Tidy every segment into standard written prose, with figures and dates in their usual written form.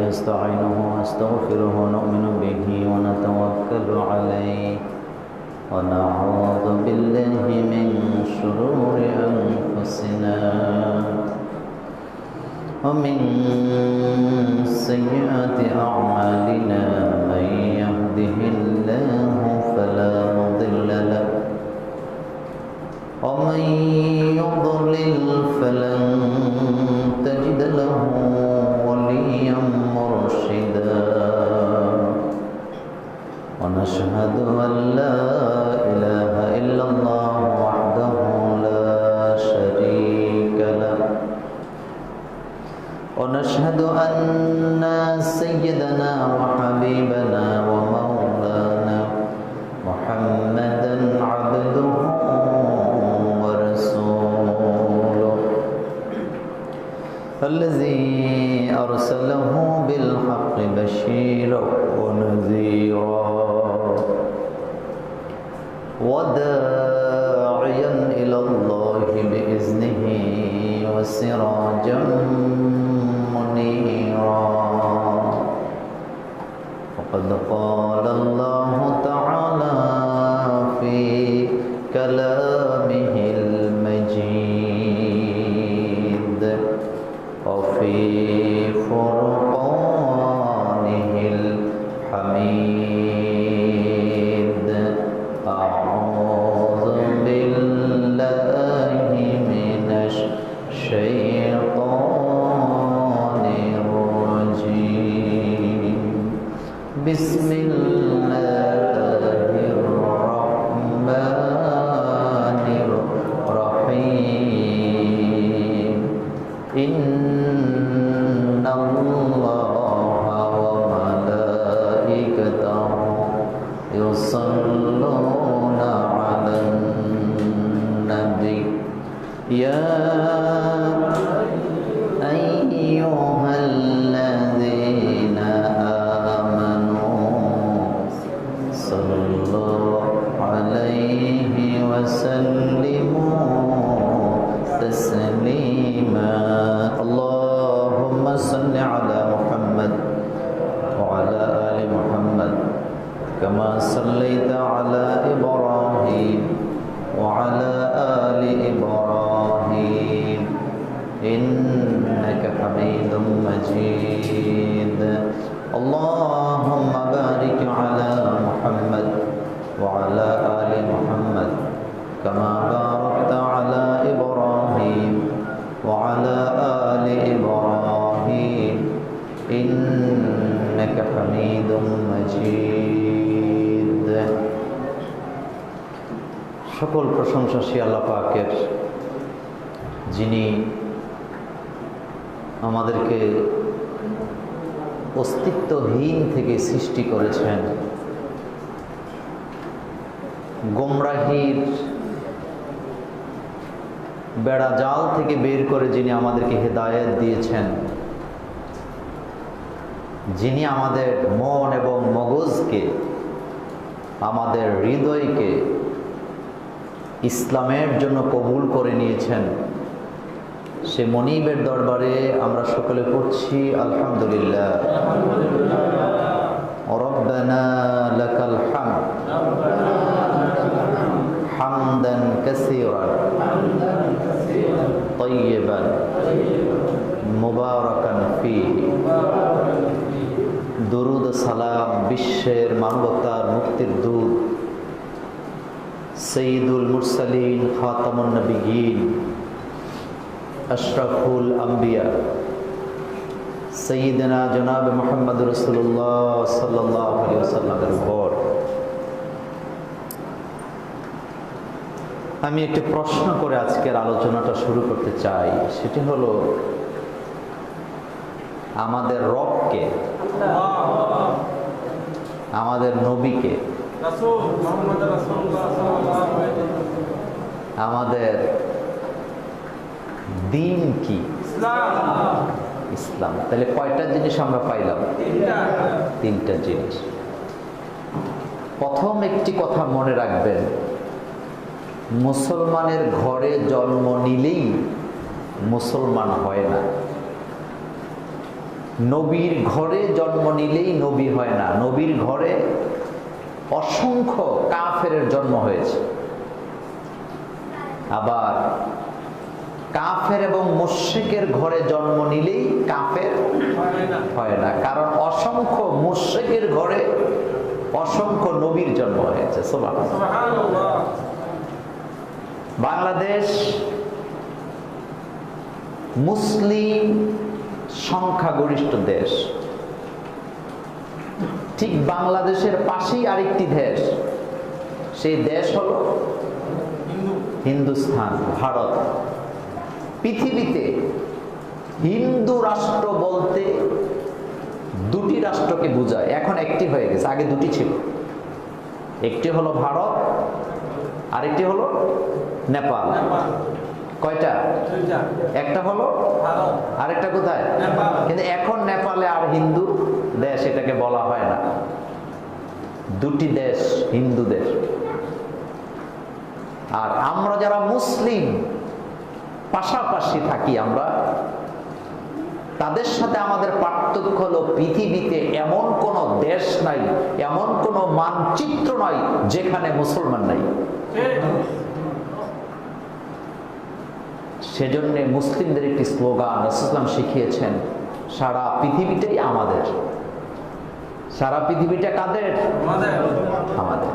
نستعينه ونستغفره ونؤمن به ونتوكل عليه ونعوذ بالله من شرور أنفسنا ومن سيئات أعمالنا من يهده الله فلا مضل له ومن يضلل فلن تجد له وليا مرشدا ونشهد أن لا إله إلا الله وحده لا شريك له ونشهد أن سيدنا وحبيبنا ومولانا محمدا عبده ورسوله الذي أرسله بالحق بشيرا ونذيرا وداعيا إلى الله بإذنه وسراجا منيرا وقد قال الله تعالى في كلامه المجيد وفي فرقانه الحميد أعوذ بالله من الشيطان الرجيم بسم الله الرحمن الرحيم إن الله وملائكته يصلون على النبي يا أيها الذين آمنوا صلوا عليه وسلموا تسليما اللهم صل على محمد وعلى آل محمد كما صليت على إبراهيم وعلى آل إبراهيم إنك حميد مجيد اللهم بارك على محمد وعلى آل محمد كما باركت على إبراهيم وعلى آل إبراهيم إنك حميد مجيد সকল প্রশংসা সেই আল্লাহ পাকের, যিনি আমাদেরকে অস্তিত্বহীন থেকে সৃষ্টি করেছেন, গোমরাহির বেড়াজাল থেকে বের করে যিনি আমাদেরকে হেদায়েত দিয়েছেন, যিনি আমাদের মন এবং মগজকে, আমাদের হৃদয়কে ইসলামের জন্য কবুল করে নিয়েছেন, সে মনিবের দরবারে আমরা সকলে পড়ছি আলহামদুলিল্লাহ। রব্বানা লাকাল হামদ হামদান কাসীরান তাইয়িবান মুবারাকান ফীহি। দরুদ সালাম বিশ্বের মানবতার মুক্তির দূত সৈয়দুল মুরসালিন খাতামুন নবিয়্যিন আশরাফুল আম্বিয়া সৈয়দনা জনাব মুহাম্মদ রাসূলুল্লাহ সাল্লাল্লাহু আলাইহি ওয়াসাল্লামের উপর। আমি একটি প্রশ্ন করে আজকের আলোচনাটা শুরু করতে চাই, সেটি হলো আমাদের রবকে, আমাদের নবীকে, আমাদের দিন কি? ইসলাম। তাহলে কয়টা জিনিস আমরা পাইলাম? তিনটা জিনিস। প্রথম একটি কথা মনে রাখবেন, মুসলমানের ঘরে জন্ম নিলেই মুসলমান হয় না। নবীর ঘরে জন্ম নিলেই নবী হয় না, নবীর ঘরে অসংখ্য কাফেরের জন্ম হয়েছে। আবার কাফের এবং মুশরিকের ঘরে জন্ম নিলেই কাফের হয় না, কারণ অসংখ্য মুশরিকের ঘরে অসংখ্য নবীর জন্ম হয়েছে। সুবহানাল্লাহ। বাংলাদেশ মুসলিম সংখ্যাগরিষ্ঠ দেশ। ঠিক বাংলাদেশের পাশেই আরেকটি দেশ, সেই দেশ হলো হিন্দুস্তান, ভারত। পৃথিবীতে হিন্দু রাষ্ট্র বলতে দুটি রাষ্ট্রকে বোঝায়, এখন একটি হয়ে গেছে, আগে দুটি ছিল। একটি হলো ভারত, আরেকটি হলো নেপাল। কয়টা? একটা হলো ভারত, আরেকটা কোথায়? নেপাল। কিন্তু এখন নেপালে আর হিন্দু দেশ এটাকে বলা হয় না, দুটি দেশ হিন্দু দেশ। আর আমরা যারা মুসলিম পাশাপাশি থাকি, আমরা তাদের সাথে আমাদের পার্থক্য হলো পৃথিবীতে এমন কোন দেশ নাই, এমন কোন মানচিত্র নাই যেখানে মুসলমান নাই। সেজন্য মুসলিমদের একটি স্লোগান রাসূলুল্লাহ শিখিয়েছেন, সারা পৃথিবীটাই আমাদের। সারা পৃথিবীটা কাদের? আমাদের।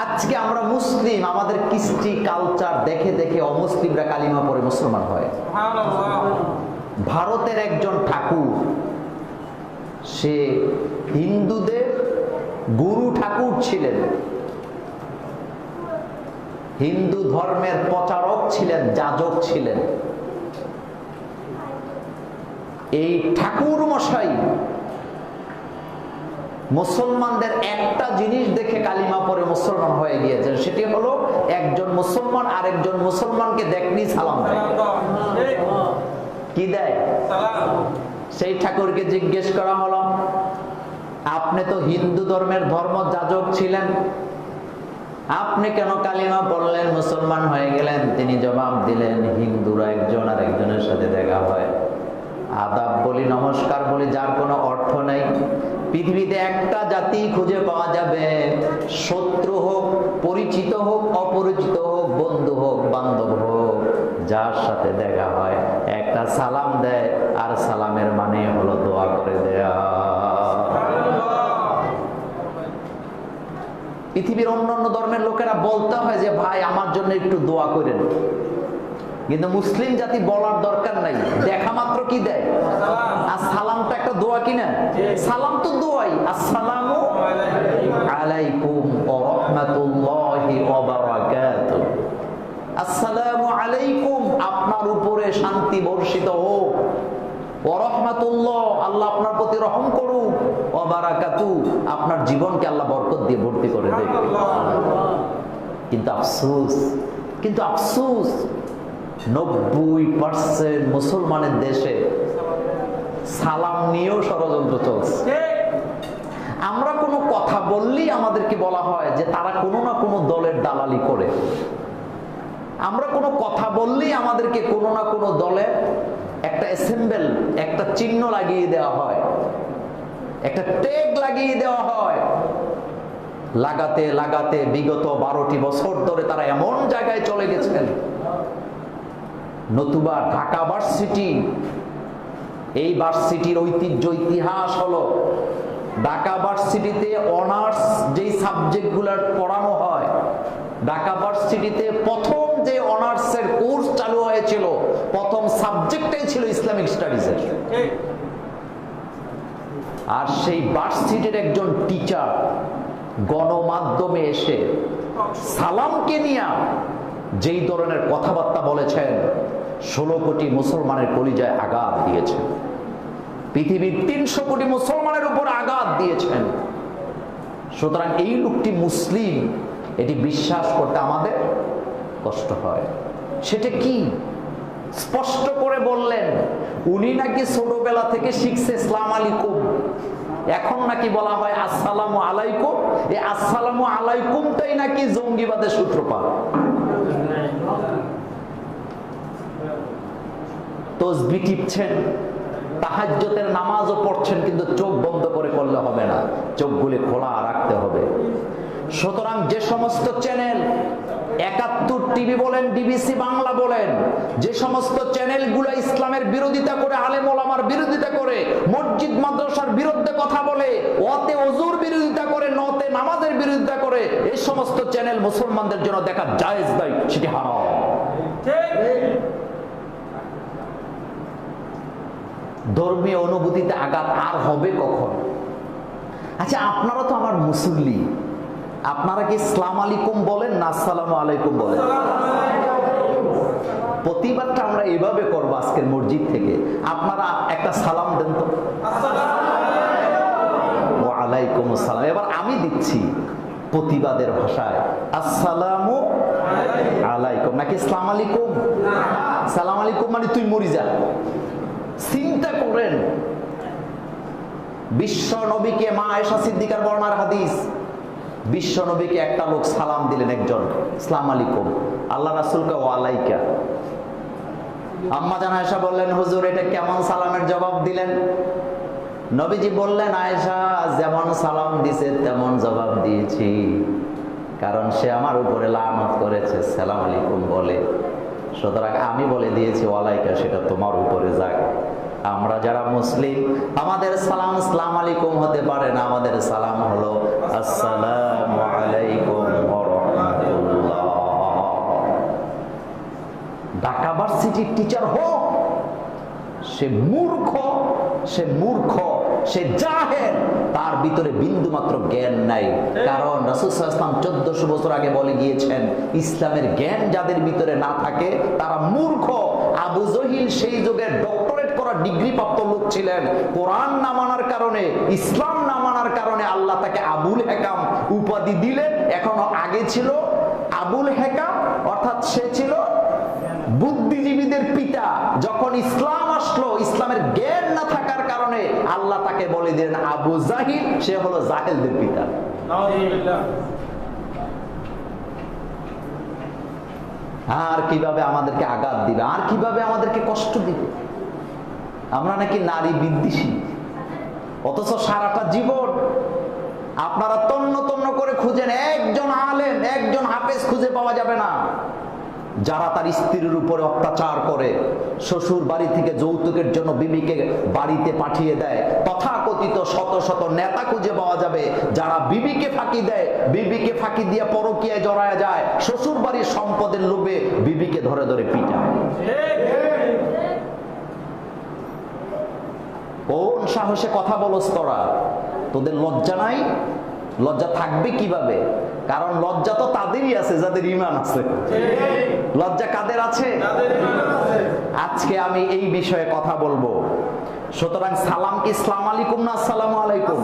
আজকে আমরা মুসলিম, আমাদের কৃষ্টি কালচার দেখে দেখে অমুসলিমরা কালিমা পড়ে মুসলমান হয়। ভারতের একজন ঠাকুর, সে হিন্দুদের গুরু ঠাকুর ছিলেন, হিন্দু ধর্মের প্রচারক ছিলেন, যাজক ছিলেন। এই ঠাকুর মশাই মুসলমানদের একটা জিনিস দেখে কালিমা পড়ে মুসলমান হয়ে গিয়েছেন, সেটি হলো একজন মুসলমান আরেকজন মুসলমানকে দেখনি সালাম দেয়। কি দেয়? সেই ঠাকুরকে জিজ্ঞেস করা হলো, আপনি তো হিন্দু ধর্মের ধর্ম যাজক ছিলেন, আপনি কেন কালিমা পড়লেন, মুসলমান হয়ে গেলেন? তিনি জবাব দিলেন, হিন্দুরা একজন আর একজনের সাথে দেখা হয়, আদাব বলি, নমস্কার বলি, যার কোনো অর্থ নেই। পৃথিবীতে একটা জাতি খুঁজে পাওয়া যাবে, শত্রু হোক, পরিচিত হোক, অপরিচিত হোক, বন্ধু হোক, বান্ধব হোক, যার সাথে দেখা হয় একটা সালাম দেয়, আর সালামের মানে হলো দোয়া করে দেয়া। পৃথিবীর অন্যান্য ধর্মের লোকেরা বলতে হয় যে ভাই আমার জন্য একটু দোয়া করেন, কিন্তু মুসলিম জাতি বলার দরকার নাই, দেখা মাত্র কি দেয়? আর সালামটা একটা দোয়া কিনা? সালাম তো দোয়াই। আসসালামু আলাইকুম ওয়া রাহমাতুল্লাহি ওয়া বারাকাতুহু। আসসালামু আলাইকুম, আপনার উপরে শান্তি বর্ষিত হোক। ওয়া রাহমাতুল্লাহ, আল্লাহ আপনার প্রতি রহম করুক। ওয়া বারাকাতুহু, আপনার জীবনকে আল্লাহ বরকত দিয়ে ভর্তি করে দেবে। কিন্তু আফসোস 90% মুসলমানের দেশে সালাম নিয়েও ষড়যন্ত্র চলছে। আমরা কোনো কথা বললেই আমাদেরকে বলা হয় যে তারা কোনো না কোনো দলের দালালি করে। আমরা কোনো কথা বললেই আমাদেরকে কোনো না কোনো দলের একটা অ্যাসেম্বল, একটা চিহ্ন লাগিয়ে দেওয়া হয়, একটা ট্যাগ লাগিয়ে দেওয়া হয়। লাগাতে লাগাতে বিগত 12টি বছর ধরে তারা এমন জায়গায় চলে গেছেন। নতুবা ঢাকা ভার্সিটি, এই ভার্সিটির ঐতিহ্য ইতিহাস হলো, ঢাকা ভার্সিটিতে অনার্স যেই সাবজেক্টগুলো পড়ানো হয়, ঢাকা ভার্সিটিতে প্রথম যে অনার্সের কোর্স চালু হয়েছিল, প্রথম সাবজেক্টটাই ছিল ইসলামিক স্টাডিজের। আর সেই ভার্সিটির একজন টিচার গণমাধ্যমে এসে সালামকে নিয়ে যেই ধরনের কথাবার্তা বলেছেন, 16 কোটি মুসলমানের কলিজায় আঘাত দিয়েছেন, পৃথিবীর 300 কোটি মুসলমানের উপর আঘাত দিয়েছেন। সুতরাং এই লোকটি মুসলিম, এটি বিশ্বাস করতে আমাদের কষ্ট হয়। সেটা কি? স্পষ্ট করে বললেন, উনি নাকি ছোটবেলা থেকে শিখছে আসসালামু আলাইকুম, এখন নাকি বলা হয় আসসালামু আলাইকুম। এই আসসালামু আলাইকুমটাই নাকি জঙ্গিবাদের সূত্রপাত। তসবিহ টিপছেন, তাহাজ্জুদের নামাজও পড়ছেন, কিন্তু চোখ বন্ধ করে করলে হবে না, চোখগুলি খোলা রাখতে হবে। সুতরাং যে সমস্ত চ্যানেল, ৭১ টিভি বলেন, ডিবিসি বাংলা বলেন, যে সমস্ত চ্যানেলগুলো ইসলামের বিরোধিতা করে, আলেম ওলামার বিরোধিতা করে, মসজিদ মাদ্রাসার বিরুদ্ধে কথা বলে, ওয়াতে ওযুর বিরোধিতা করে, নতে নামাজের বিরোধিতা করে, এই সমস্ত চ্যানেল মুসলমানদের জন্য দেখা জায়েজ নয়, সেটি হারাম। ধর্মীয় অনুভূতিতে আঘাত আর হবে কখন? আচ্ছা, আপনারা তো আমার মুসল্লি, আপনারা কি আসসালামু আলাইকুম বলেন না আসসালামু আলাইকুম বলেন? প্রতিবারটা আমরা এইভাবে করবো আজকের মসজিদ থেকে। আপনারা একটা সালাম দেন তো, ওয়া আলাইকুম আসসালাম। এবার আমি দিচ্ছি প্রতিবাদের ভাষায়, আসসালামু আলাইকুম, নাকি আসসালামু আলাইকুম? সালাম আলাইকুম মানে তুই মরি যা। চিন্তা করেন, বিশ্ব নবীকে, মা আয়েশা সিদ্দিকার বর্ণনার হাদিস, বিশ্ব নবীকে একটা লোক সালাম দিলেন, একজন, আসসালামু আলাইকুম। আল্লাহ রাসূলকে ওয়া আলাইকা। আম্মা জান আয়েশা বললেন, হুজুর এটা কেমন সালামের জবাব দিলেন? নবীজি বললেন, আয়েশা যেমন সালাম দিছে তেমন জবাব দিয়েছি, কারণ সে আমার উপরে লানত করেছে সালাম আলাইকুম বলে, সুতরাং আমি বলে দিয়েছি ওয়া আলাইকা, সেটা তোমার উপরে যাক। আমরা যারা মুসলিম, আমাদের সালাম আসসালামু আলাইকুম হতে পারে না, আমাদের সালাম হলো আসসালামু আলাইকুম ওয়া রাহমাতুল্লাহ। ঢাকা ভার্সিটির টিচার হোক, সে মূর্খ, সে মূর্খ, সে জাহেল, তার ভিতরে বিন্দু মাত্র জ্ঞান নাই। কারণ রাসূল সাল্লাল্লাহু আলাইহি ওয়াসাল্লাম 1400 বছর আগে বলে গিয়েছেন, ইসলামের জ্ঞান যাদের ভিতরে না থাকে তারা মূর্খ। আবু জহিল সেই যুগের ডক্টরেট করা ডিগ্রি প্রাপ্ত লোক ছিলেন, কোরআন না মানার কারণে, ইসলাম না মানার কারণে আল্লাহ তাকে আবুল হেকাম উপাধি দিলেন। এখনো আগে ছিল আবুল হেকাম, অর্থাৎ সে ছিল বুদ্ধিজীবীদের পিতা। যখন ইসলাম আসলো, ইসলামের জ্ঞান না থাকার কারণে আল্লাহ তাকে বলে দিলেন আবু জাহিল, সে হলো জাহেলদের পিতা। আর কিভাবে আমাদেরকে আঘাত দিবে, আর কিভাবে আমাদেরকে কষ্ট দিবে? আমরা নাকি নারী বিদ্বেষী, অথচ সারাটা জীবন আপনারা তন্ন তন্ন করে খুঁজেন, একজন আলেম, একজন হাফেজ খুঁজে পাওয়া যাবে না যারা তার স্ত্রীর উপরে অত্যাচার করে, শ্বশুর বাড়ি থেকে যৌতুকের জন্য বিবিকে বাড়িতে পাঠিয়ে দেয়। তথাকথিত শত শত নেতা খুঁজে পাওয়া যাবে যারা বিবিকে ফাঁকি দেয়, বিবিকে ফাঁকি দিয়ে পরকীয়ায় জড়ায় যায়, শ্বশুর বাড়ির সম্পদের লোভে বিবিকে ধরে ধরে পিটায়। কোন সাহসে কথা বলস তোরা? তোদের লজ্জা নাই? লজ্জা থাকবে কিভাবে? কারণ লজ্জা তো তাদেরই আছে যাদের ঈমান আছে। লজ্জা কাদের আছে? আজকে আমি এই বিষয়ে কথা বলবো। সুতরাং সালাম কি আসসালামু আলাইকুম না আসসালামু আলাইকুম?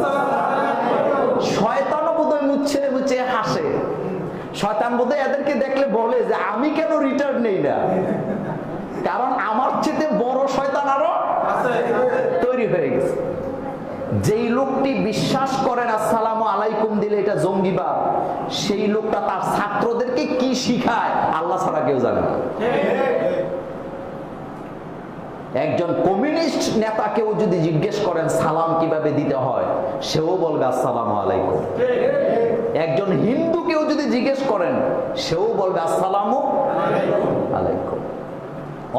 শয়তানও বোধহয় মুচ্ছে মুচ্ছে হাসে। শয়তান বোধহয় এদেরকে দেখলে বলে যে আমি কেন রিটার্ন নেই না, কারণ আমার চেয়ে বড় শয়তান আরো তৈরি হয়ে গেছে। যেই লোকটি বিশ্বাস করেন আসসালামু আলাইকুম দিলে এটা জঙ্গিবাদ, সেই লোকটা তার ছাত্রদেরকে কি শিখায় আল্লাহ ছাড়া কেউ জানে না। একজন কমিউনিস্ট নেতাকেও যদি জিজ্ঞেস করেন সালাম কিভাবে দিতে হয়, সেও বলবে আসসালামু আলাইকুম। একজন হিন্দুকেও যদি জিজ্ঞেস করেন, সেও বলবে আসসালামু আলাইকুম।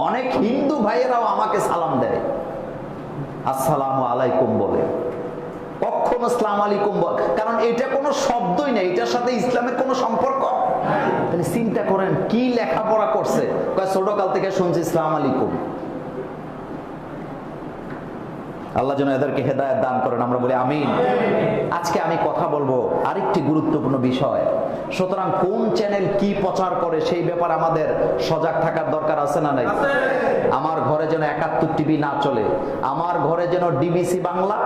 অনেক হিন্দু ভাইয়েরাও আমাকে সালাম দেয়, আসসালামু আলাইকুম বলে, কখনো আসসালামু আলাইকুম বল, কারণ এটা কোনো শব্দই নেই, এটার সাথে ইসলামের কোনো সম্পর্ক। তাহলে চিন্তা করেন কি লেখাপড়া করছে, ছোটকাল থেকে শুনছি আসসালামু আলাইকুম। আল্লাহ যেন এদেরকে হেদায়েত দান করেন, আমরা বলি আমিন। আজকে আমি কথা বলবো আরেকটি গুরুত্বপূর্ণ বিষয়। সুতরাং কোন চ্যানেল কি প্রচার করে সেই ব্যাপারে আমাদের সজাগ থাকার দরকার আছে না নাই? আমার ঘরে যেন ৭১ টিভি না চলে, আমার ঘরে যেন ডিবিসি বাংলা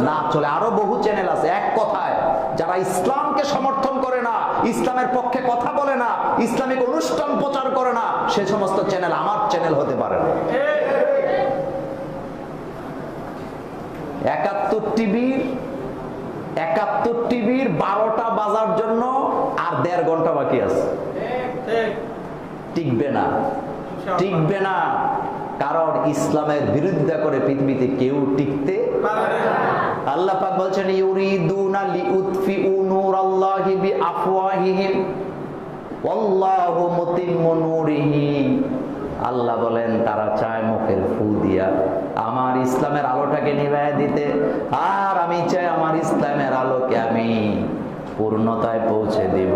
না চলে, আরো বহু চ্যানেল আছে। এক কথায় যারা ইসলামকে সমর্থন করে না, ইসলামের পক্ষে কথা বলে না, ইসলামিক অনুষ্ঠান প্রচার করে না, সে সমস্ত চ্যানেল আমার চ্যানেল হতে পারে না। ৭১ টিভির ১২টা বাজার জন্য আর ১.৫ ঘন্টা বাকি আছে। টিকবে না, টিকবে না। কারণ ইসলামের বিরোধিতা করে পৃথিবীতে কেউ টিকতে পারে না। আল্লাহ পাক বলছেন ইউরিদুনা লিউতফিউ নূরাল্লাহি বিআফওয়াহিহিম ওয়াল্লাহু মুতিম্মু নূরিহি। আল্লাহ বলেন তারা চায় মুখের ফু দিয়া আমার ইসলামের আলোটাকে নিভাইয়া দিতে, আর আমি চাই আমার ইসলামের আলোকে আমি পূর্ণতায় পৌঁছে দিব।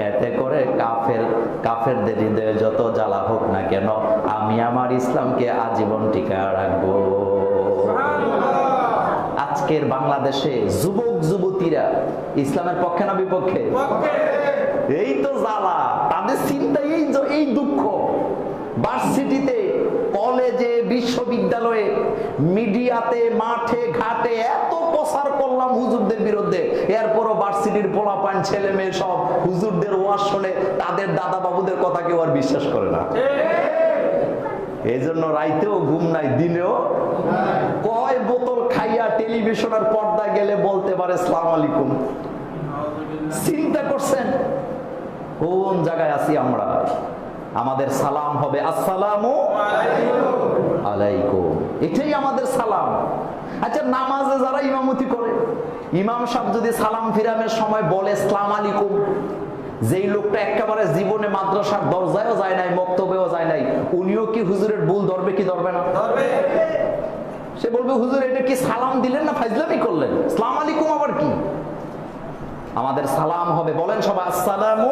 এতে করে কাফেরদের হৃদয়ে যত জ্বালা হোক না কেন, আমি আমার ইসলামকে আজীবন টিকায় রাখবো। আজকের বাংলাদেশে যুবক যুবতীরা ইসলামের পক্ষে না বিপক্ষে? এই তো জ্বালা, তাদের চিন্তা এই দুঃখ। ভার্সিটিতে, কলেজে, বিশ্ববিদ্যালয়ে, মিডিয়াতে, মাঠে ঘাটে এত প্রচার করলাম হুজুরদের বিরুদ্ধে, এরপরও ভার্সিটির পোলাপান ছেলে মেয়ে সব হুজুরদের ওয়াজ শুনে তাদের দাদা বাবুদের কথা কেউ আর বিশ্বাস করে না। এই জন্য রাইতেও ঘুম নাই, দিনেও কয় বোতল খাইয়া টেলিভিশনের পর্দায় গেলে বলতে পারে আসসালামু আলাইকুম। চিন্তা করছেন কোন জায়গায় আছি আমরা? আমাদের সালাম হবে আসসালামু আলাইকুম, এটাই আমাদের সালাম। আচ্ছা, নামাজে যারা ইমামতি করে, ইমাম সাহেব যদি সালাম ফিরামের সময় বলে আসসালামু আলাইকুম, যেই লোকটা একেবারে জীবনে মাদ্রাসার দরজায়ও যায় নাই, মক্তবেও যায় নাই, উনিও কি হুজুরের ভুল ধরবে কি ধরবে না? ধরবে। সে বলবে হুজুর এটা কি সালাম দিলেন না ফাজলামি করলেন? আসসালামু আলাইকুম আবার কি? আমাদের সালাম হবে, বলেন সবাই আসসালামু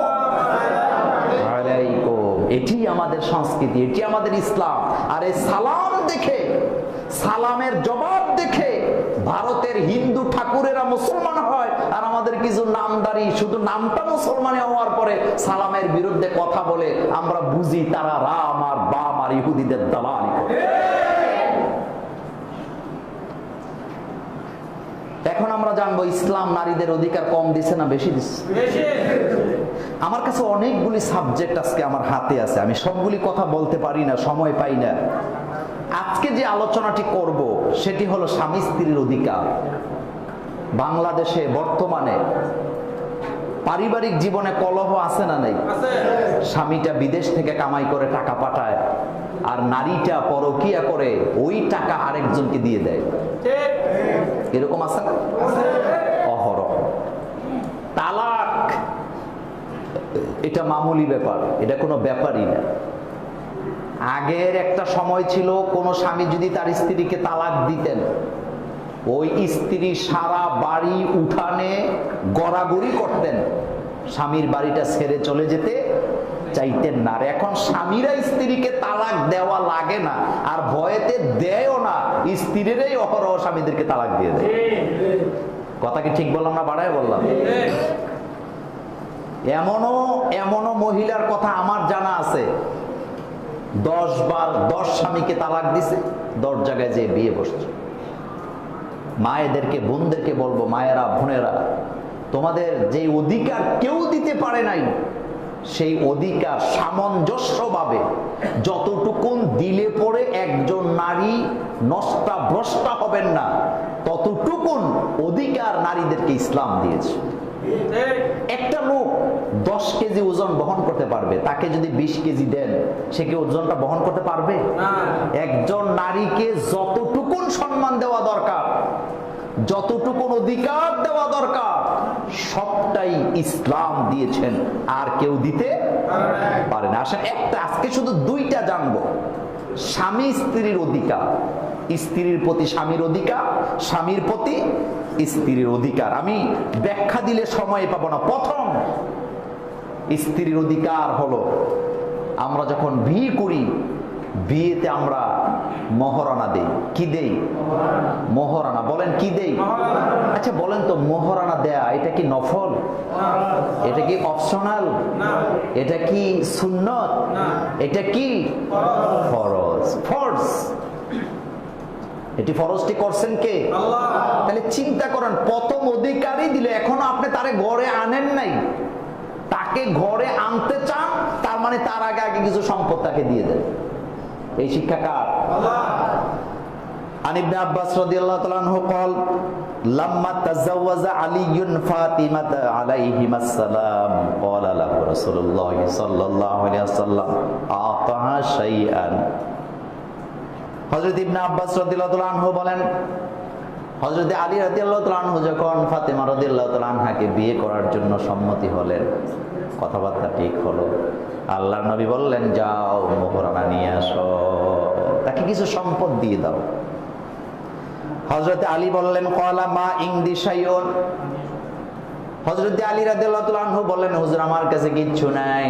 আলাইকুম। এটি আমাদের সংস্কৃতি, এটি আমাদের ইসলাম। আর এই সালাম দেখে, সালামের জবাব দেখে ভারতের হিন্দু ঠাকুরেরা মুসলমান হয়, আর আমাদের কিছু নামদারি শুধু নামটা মুসলমান হওয়ার পরে সালামের বিরুদ্ধে কথা বলে আমরা বুঝি তারা রাম আর বাম আর ইহুদিদের দালালি করে। এখন আমরা জানবো ইসলাম নারীদের অধিকার কম দিছে না বেশি দিচ্ছে? আমার কাছে অনেকগুলি সাবজেক্ট আজকে আমার হাতে আছে, আমি সবগুলি কথা বলতে পারি না, সময় পাই না। আজকে যে আলোচনাটি করব সেটি হলো স্বামী স্ত্রীর অধিকার। বাংলাদেশে বর্তমানে পারিবারিক জীবনে কলহ আছে না নেই? স্বামীটা বিদেশ থেকে কামাই করে টাকা পাঠায়, আর নারীটা পরকিয়া করে ওই টাকা আরেকজনকে দিয়ে দেয়। এরকম আছে না? অহরহ। তালাক এটা মামুলি ব্যাপার, এটা কোনো ব্যাপারই না। আগের একটা সময় ছিল, কোন স্বামী যদি তার স্ত্রীকে তালাক দিতেন, ওই স্ত্রী সারা বাড়ি উঠানে গড়াগড়ি করতেন, স্বামীর বাড়িটা ছেড়ে চলে যেতে চাইতেন না। আর এখন স্বামীরা স্ত্রীকে তালাক দেওয়া লাগে না, আর ভয়েতে দেয়ও না, স্ত্রীরাই অহরহ স্বামীদেরকে তালাক দিয়ে দেয়। কথা কি ঠিক বললাম না বাড়ায় বললাম? এমনও মহিলার কথা আমার জানা আছে, 10 বার 10 স্বামীকে তালাক দিছে, 10 জায়গায় যে বিয়ে বসছে। মায়েদেরকে, বোনদেরকে বলবো, মায়েরা, বোনেরা, তোমাদের যে অধিকার কেউ দিতে পারে নাই, সেই অধিকার সামঞ্জস্যভাবে যতটুকুন দিলে পরে একজন নারী নষ্টা ভ্রষ্টা হবেন না, ততটুকুন অধিকার নারীদেরকে ইসলাম দিয়েছে। একটা লোক 10 কেজি ওজন বহন করতে পারবে, তাকে যদি 20 কেজি দেন, সে কি ওজনটা বহন করতে পারবে? একজন নারীকে যতটুকুন সম্মান দেওয়া দরকার, যতটুকুন অধিকার দেওয়া দরকার, সবটাই ইসলাম দিয়েছেন, আর কেউ দিতে পারে না। আসলে আজকে শুধু 2টা জানবো। স্বামী স্ত্রীর অধিকার, স্ত্রীর প্রতি স্বামীর অধিকার, স্বামীর প্রতি স্ত্রীর অধিকার। আমি ব্যাখ্যা দিলে সময় পাবো না। প্রথম, স্ত্রীর অধিকার হলো, আমরা যখন বিয়ে করি, বিয়েতে আমরা মহারণা দেই। কি দেই? মহারণা। বলেন কি দেই? আচ্ছা বলেন তো, মহারণা দেয়া এটা কি নফল? এটা কি অপশনাল? এটা কি সুন্নত? এটা কি ফরজ? ফরজ। এটি ফরজটি করছেন কে? আল্লাহ। তাহলে চিন্তা করেন, প্রথম অধিকারই দিলে, এখনো আপনি তারে ঘরে আনেন নাই, তাকে ঘরে আনতে চান, তার মানে তার আগে আগে কিছু সম্পদ তাকে দিয়ে দেন। এই শিক্ষা কার? আল্লাহ। আন ইবনে আব্বাস রাদিয়াল্লাহু তাআলা আনহু قال لما تزوج علي فاطمة عليهما السلام قال له رسول الله صلى الله عليه وسلم أعطها شيئا হযরত ইবনে আব্বাস রাদিয়াল্লাহু তাআলা আনহু বলেন, হযরত আলী রাদিয়াল্লাহু তাআলা আনহু যখন ফাতেমা রাদিয়াল্লাহু তাআলা আনহাকে বিয়ে করার জন্য সম্মতি হলেন, কথাবার্তা ঠিক হলো, আল্লাহর নবী বললেন, যাও মোহরানা নিয়ে আসো, তাকে কিছু সম্পদ দিয়ে দাও। হযরত আলী বললেন, ক্বালা মা ইনদি শাইউন। হযরত আলী রাদিয়াল্লাহু তাআলা আনহু বললেন, হুজুর আমার কাছে কিচ্ছু নাই,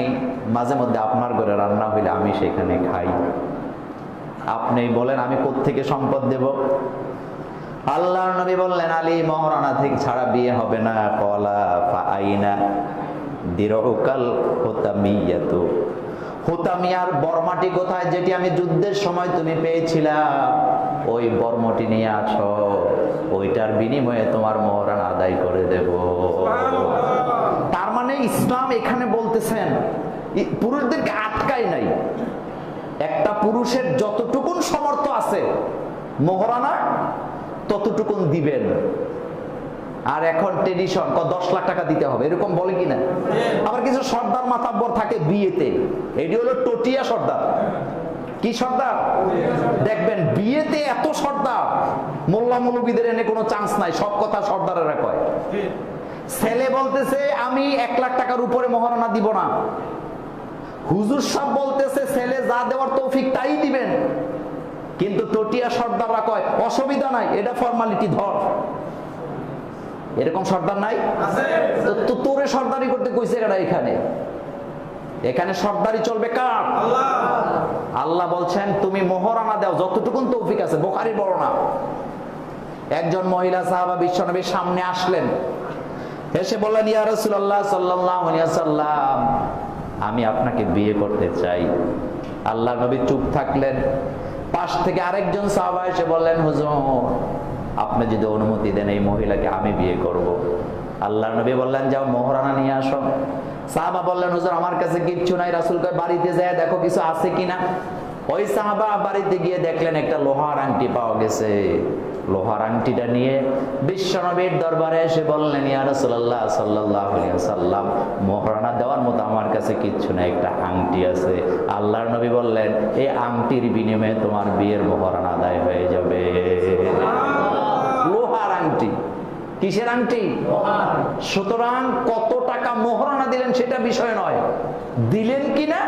মাঝে মধ্যে আপনার ঘরে রান্না হইলে আমি সেখানে খাই, আপনি বলেন আমি কোত্থেকে সম্পদ দেব? আল্লাহর নবী বললেন, আলী মোহরানা থেকে ছাড়া বিয়ে হবে না। ক্বালা ফা আইনা দিরউকাল হুতামিয়াতু। হুতামিয়ার বর্মাটি কোথায়, যেটি আমি যুদ্ধের সময় তুমি পেয়েছিলা, ওই বর্মটি নিয়ে আসো, ওইটার বিনিময়ে তোমার মোহরানা আদায় করে দেব। তার মানে ইসলাম এখানে বলতেছেন পুরুষদেরকে আটকায় নাই, একটা পুরুষের যতটুকুন সামর্থ্য আছে মোহরানা ততটুকুন দিবেন। আর এখন ট্রেডিশন 10 লাখ টাকা দিতে হবে এরকম বলে কিনা। আবার কিছু সর্দার মাতাব্বর থাকে বিয়েতে, এটি হলো টটিয়া সর্দার। কি সর্দার? দেখবেন বিয়েতে এত সর্দার, মোল্লা মৌলবীদের এনে কোনো চান্স নাই, সব কথা সর্দারেরা কয়। ছেলে বলতেছে আমি 1 লাখ টাকার উপরে মোহরানা দিব না, হুজুর সাহেব বলতেছে ছেলে যা দেওয়ার তৌফিক তাই দিবেন, কিন্তু টটিয়া সর্দাররা কয় অসুবিধা নাই, এটা ফর্মালিটি ধর। এরকম সর্দার নাই? তো তোরে সর্দারি করতে কইছে কেডা? এখানে সর্দারি চলবে কার? আল্লাহ বলছেন তুমি মোহরানা দাও যতটুকুন তৌফিক আছে। বুখারীর বর্ণনা, একজন মহিলা সাহাবা বিশ্বনবীর সামনে আসলেন, এসে বললেন, ইয়া রাসূলুল্লাহ সাল্লাল্লাহু আলাইহি ওয়াসাল্লাম, আমি আপনাকে বিয়ে করতে চাই। আল্লাহর নবী চুপ থাকলেন। পাশ থেকে আরেকজন সাহাবা এসে বললেন, হুজুর আপনি যদি অনুমতি দেন এই মহিলাকে আমি বিয়ে করব। আল্লাহর নবী বললেন, যাও মোহরানা নিয়ে আসো। সাহাবা বললেন, হুজুর আমার কাছে কিচ্ছু নাই। রাসূল কয়, বাড়িতে যায় দেখো কিছু আছে কিনা। ওই সাহাবা বাড়িতে গিয়ে দেখলেন একটা লোহার আংটি পাওয়া গেছে। লোহার আংটিটা নিয়ে বিশ্বনবীর দরবারে এসে বললেন, ইয়া রাসূলুল্লাহ সাল্লাল্লাহু আলাইহি ওয়াসাল্লাম, মোহরানা দেওয়ার মতো আমার কাছে কিচ্ছু নাই, একটা আংটি আছে। আল্লাহর নবী বললেন, এই আংটির বিনিময়ে তোমার বিয়ের মোহরানা আদায় হয়ে যাবে। লোহার আংটি। কিসের আংটি? সুতরাং কত টাকা মোহরানা দিলেন সেটা বিষয় নয়, দিলেন কিনা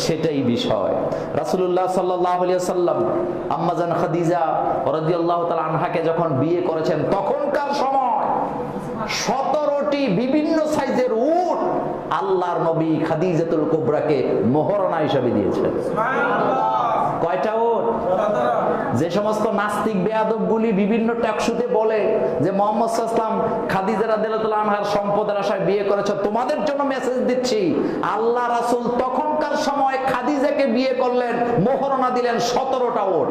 সেটাই বিষয়। রাসূলুল্লাহ সাল্লাল্লাহু আলাইহি ওয়াসাল্লাম আম্মা জান খাদিজা রাদিয়াল্লাহু তাআলা আনহাকে যখন বিয়ে করেছেন, তখনকার সময় 17টি বিভিন্ন সাইজের উট আল্লাহর নবী খাদিজাতুল কুবরাকে মোহরানা হিসেবে দিয়েছেন। কয়টা উট? যে সমস্ত নাস্তিক বেয়াদবগুলি বিভিন্ন টকশোতে বলে যে মুহাম্মদ সাল্লাল্লাহু আলাইহি ওয়াসাল্লাম খাদিজা রাদিয়াল্লাহু তাআলা আনহার সম্পদের আশায় বিয়ে করেছে, তোমাদের জন্য মেসেজ দিচ্ছি, আল্লাহ রাসূল তখনকার সময় খাদিজাকে বিয়ে করলেন, মোহরানা দিলেন 17টা উট।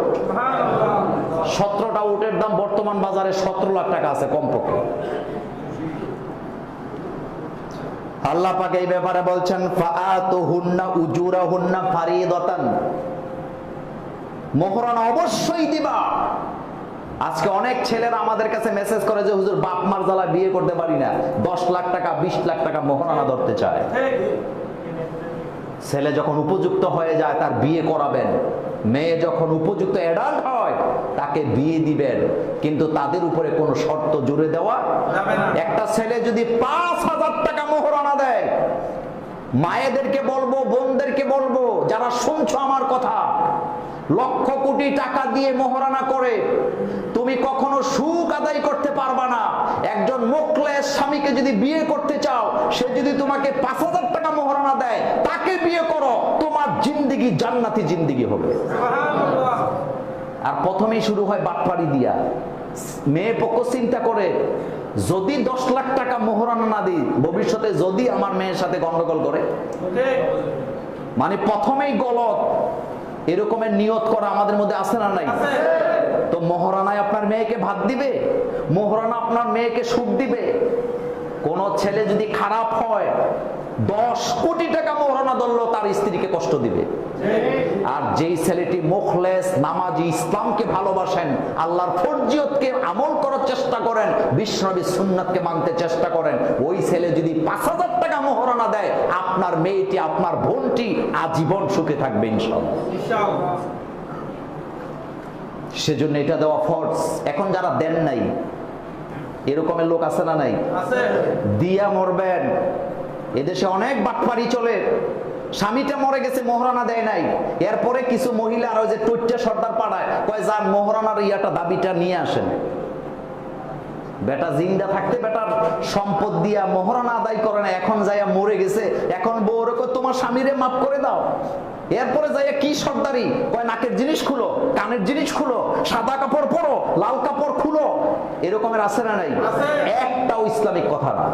17টা উটের দাম বর্তমান বাজারে 17 লাখ টাকা আছে কমপক্ষে। আল্লাহ পাক এই ব্যাপারে বলছেন, ফাআতুহুন্না উজুরাহুন্না ফারিদাতান, মোহরানা অবশ্যই দিবা। আজকে অনেক ছেলেরা আমাদের কাছে মেসেজ করে যে হুজুর বাপ মার জ্বালা বিয়ে করতে পারি না, 10 লাখ টাকা 20 লাখ টাকা মোহরানা ধরতে চায়। ছেলে যখন উপযুক্ত হয়ে যায় তার বিয়ে করাবেন, মেয়ে যখন উপযুক্ত অ্যাডাল্ট হয় তাকে বিয়ে দিবেন, কিন্তু তাদের উপরে কোনো শর্ত জুড়ে দেওয়া যাবে না। একটা ছেলে যদি 5000 টাকা মোহরানা দেয়, মায়েদেরকে বলবো, বোনদেরকে বলবো, যারা শুনছো আমার কথা, লক্ষ কোটি টাকা দিয়ে মোহরানা করে তুমি কখনো সুখ আদায় করতে পারবা না। একজন মুখলেস স্বামীকে যদি বিয়ে করতে চাও, সে যদি তোমাকে 5000 টাকা মোহরানা দেয়, তাকে বিয়ে করো, তোমার জিন্দেগি জান্নাতি জিন্দেগি হবে। আর প্রথমেই শুরু হয় বাটপাড়ি দিয়া। মেয়ে পক্ষ চিন্তা করে, যদি 10 লাখ টাকা মোহরানা না দিই, ভবিষ্যতে যদি আমার মেয়ের সাথে গন্ডগোল করে, মানে প্রথমেই গলত, এরকমের নিয়ত করা আমাদের মধ্যে আছে না নাই? তো মোহরানায় আপনার মেয়েকে ভাত দিবে, মোহরানা আপনার মেয়েকে সুখ দিবে। কোন ছেলে যদি খারাপ হয়, 10 কোটি টাকা মোহরানা ধরলেও তার স্ত্রীকে কষ্ট দিবে। আর যেই ছেলেটি মুখলেস, নামাজি, ইসলামকে ভালোবাসেন, আল্লাহর ফরজিয়তকে আমল করার চেষ্টা করেন, বিশ্বনবীর সুন্নাতকে মানতে চেষ্টা করেন, ওই ছেলে যদি 5000 টাকা মোহরানা দেয়, আপনার মেয়েটি, আপনার বোনটি আজীবন সুখে থাকবে ইনশাআল্লাহ। সেজন্য এটা দেওয়া ফরজ। এখন যারা দেন নাই, এরকমের লোক আছে না নাই? দিয়া মরবেন। এদেশে অনেক বাটপারি চলে। স্বামীটা মরে গেছে, মোহরানা দেয় নাই, এরপরে কিছু মহিলা আর ওই যে টুইটটা সর্দার পাড়ায় কয় যান মোহরানার ইয়াটা দাবিটা নিয়ে আসেন। বেটা জিন্দা থাকতে বেটার সম্পদ দিয়া মোহরানা আদায় করে না, এখন যাইয়া মরে গেছে, এখন বউরে কয় তোমার স্বামীরে মাফ করে দাও। এরপরে যাইয়া কি সর্দারি কয় নাকের জিনিস খুলো, কানের জিনিস খুলো, সাদা কাপড় পরো, লাল কাপড় খুলো। এরকমের আছে না নাই? একটাও ইসলামিক কথা না।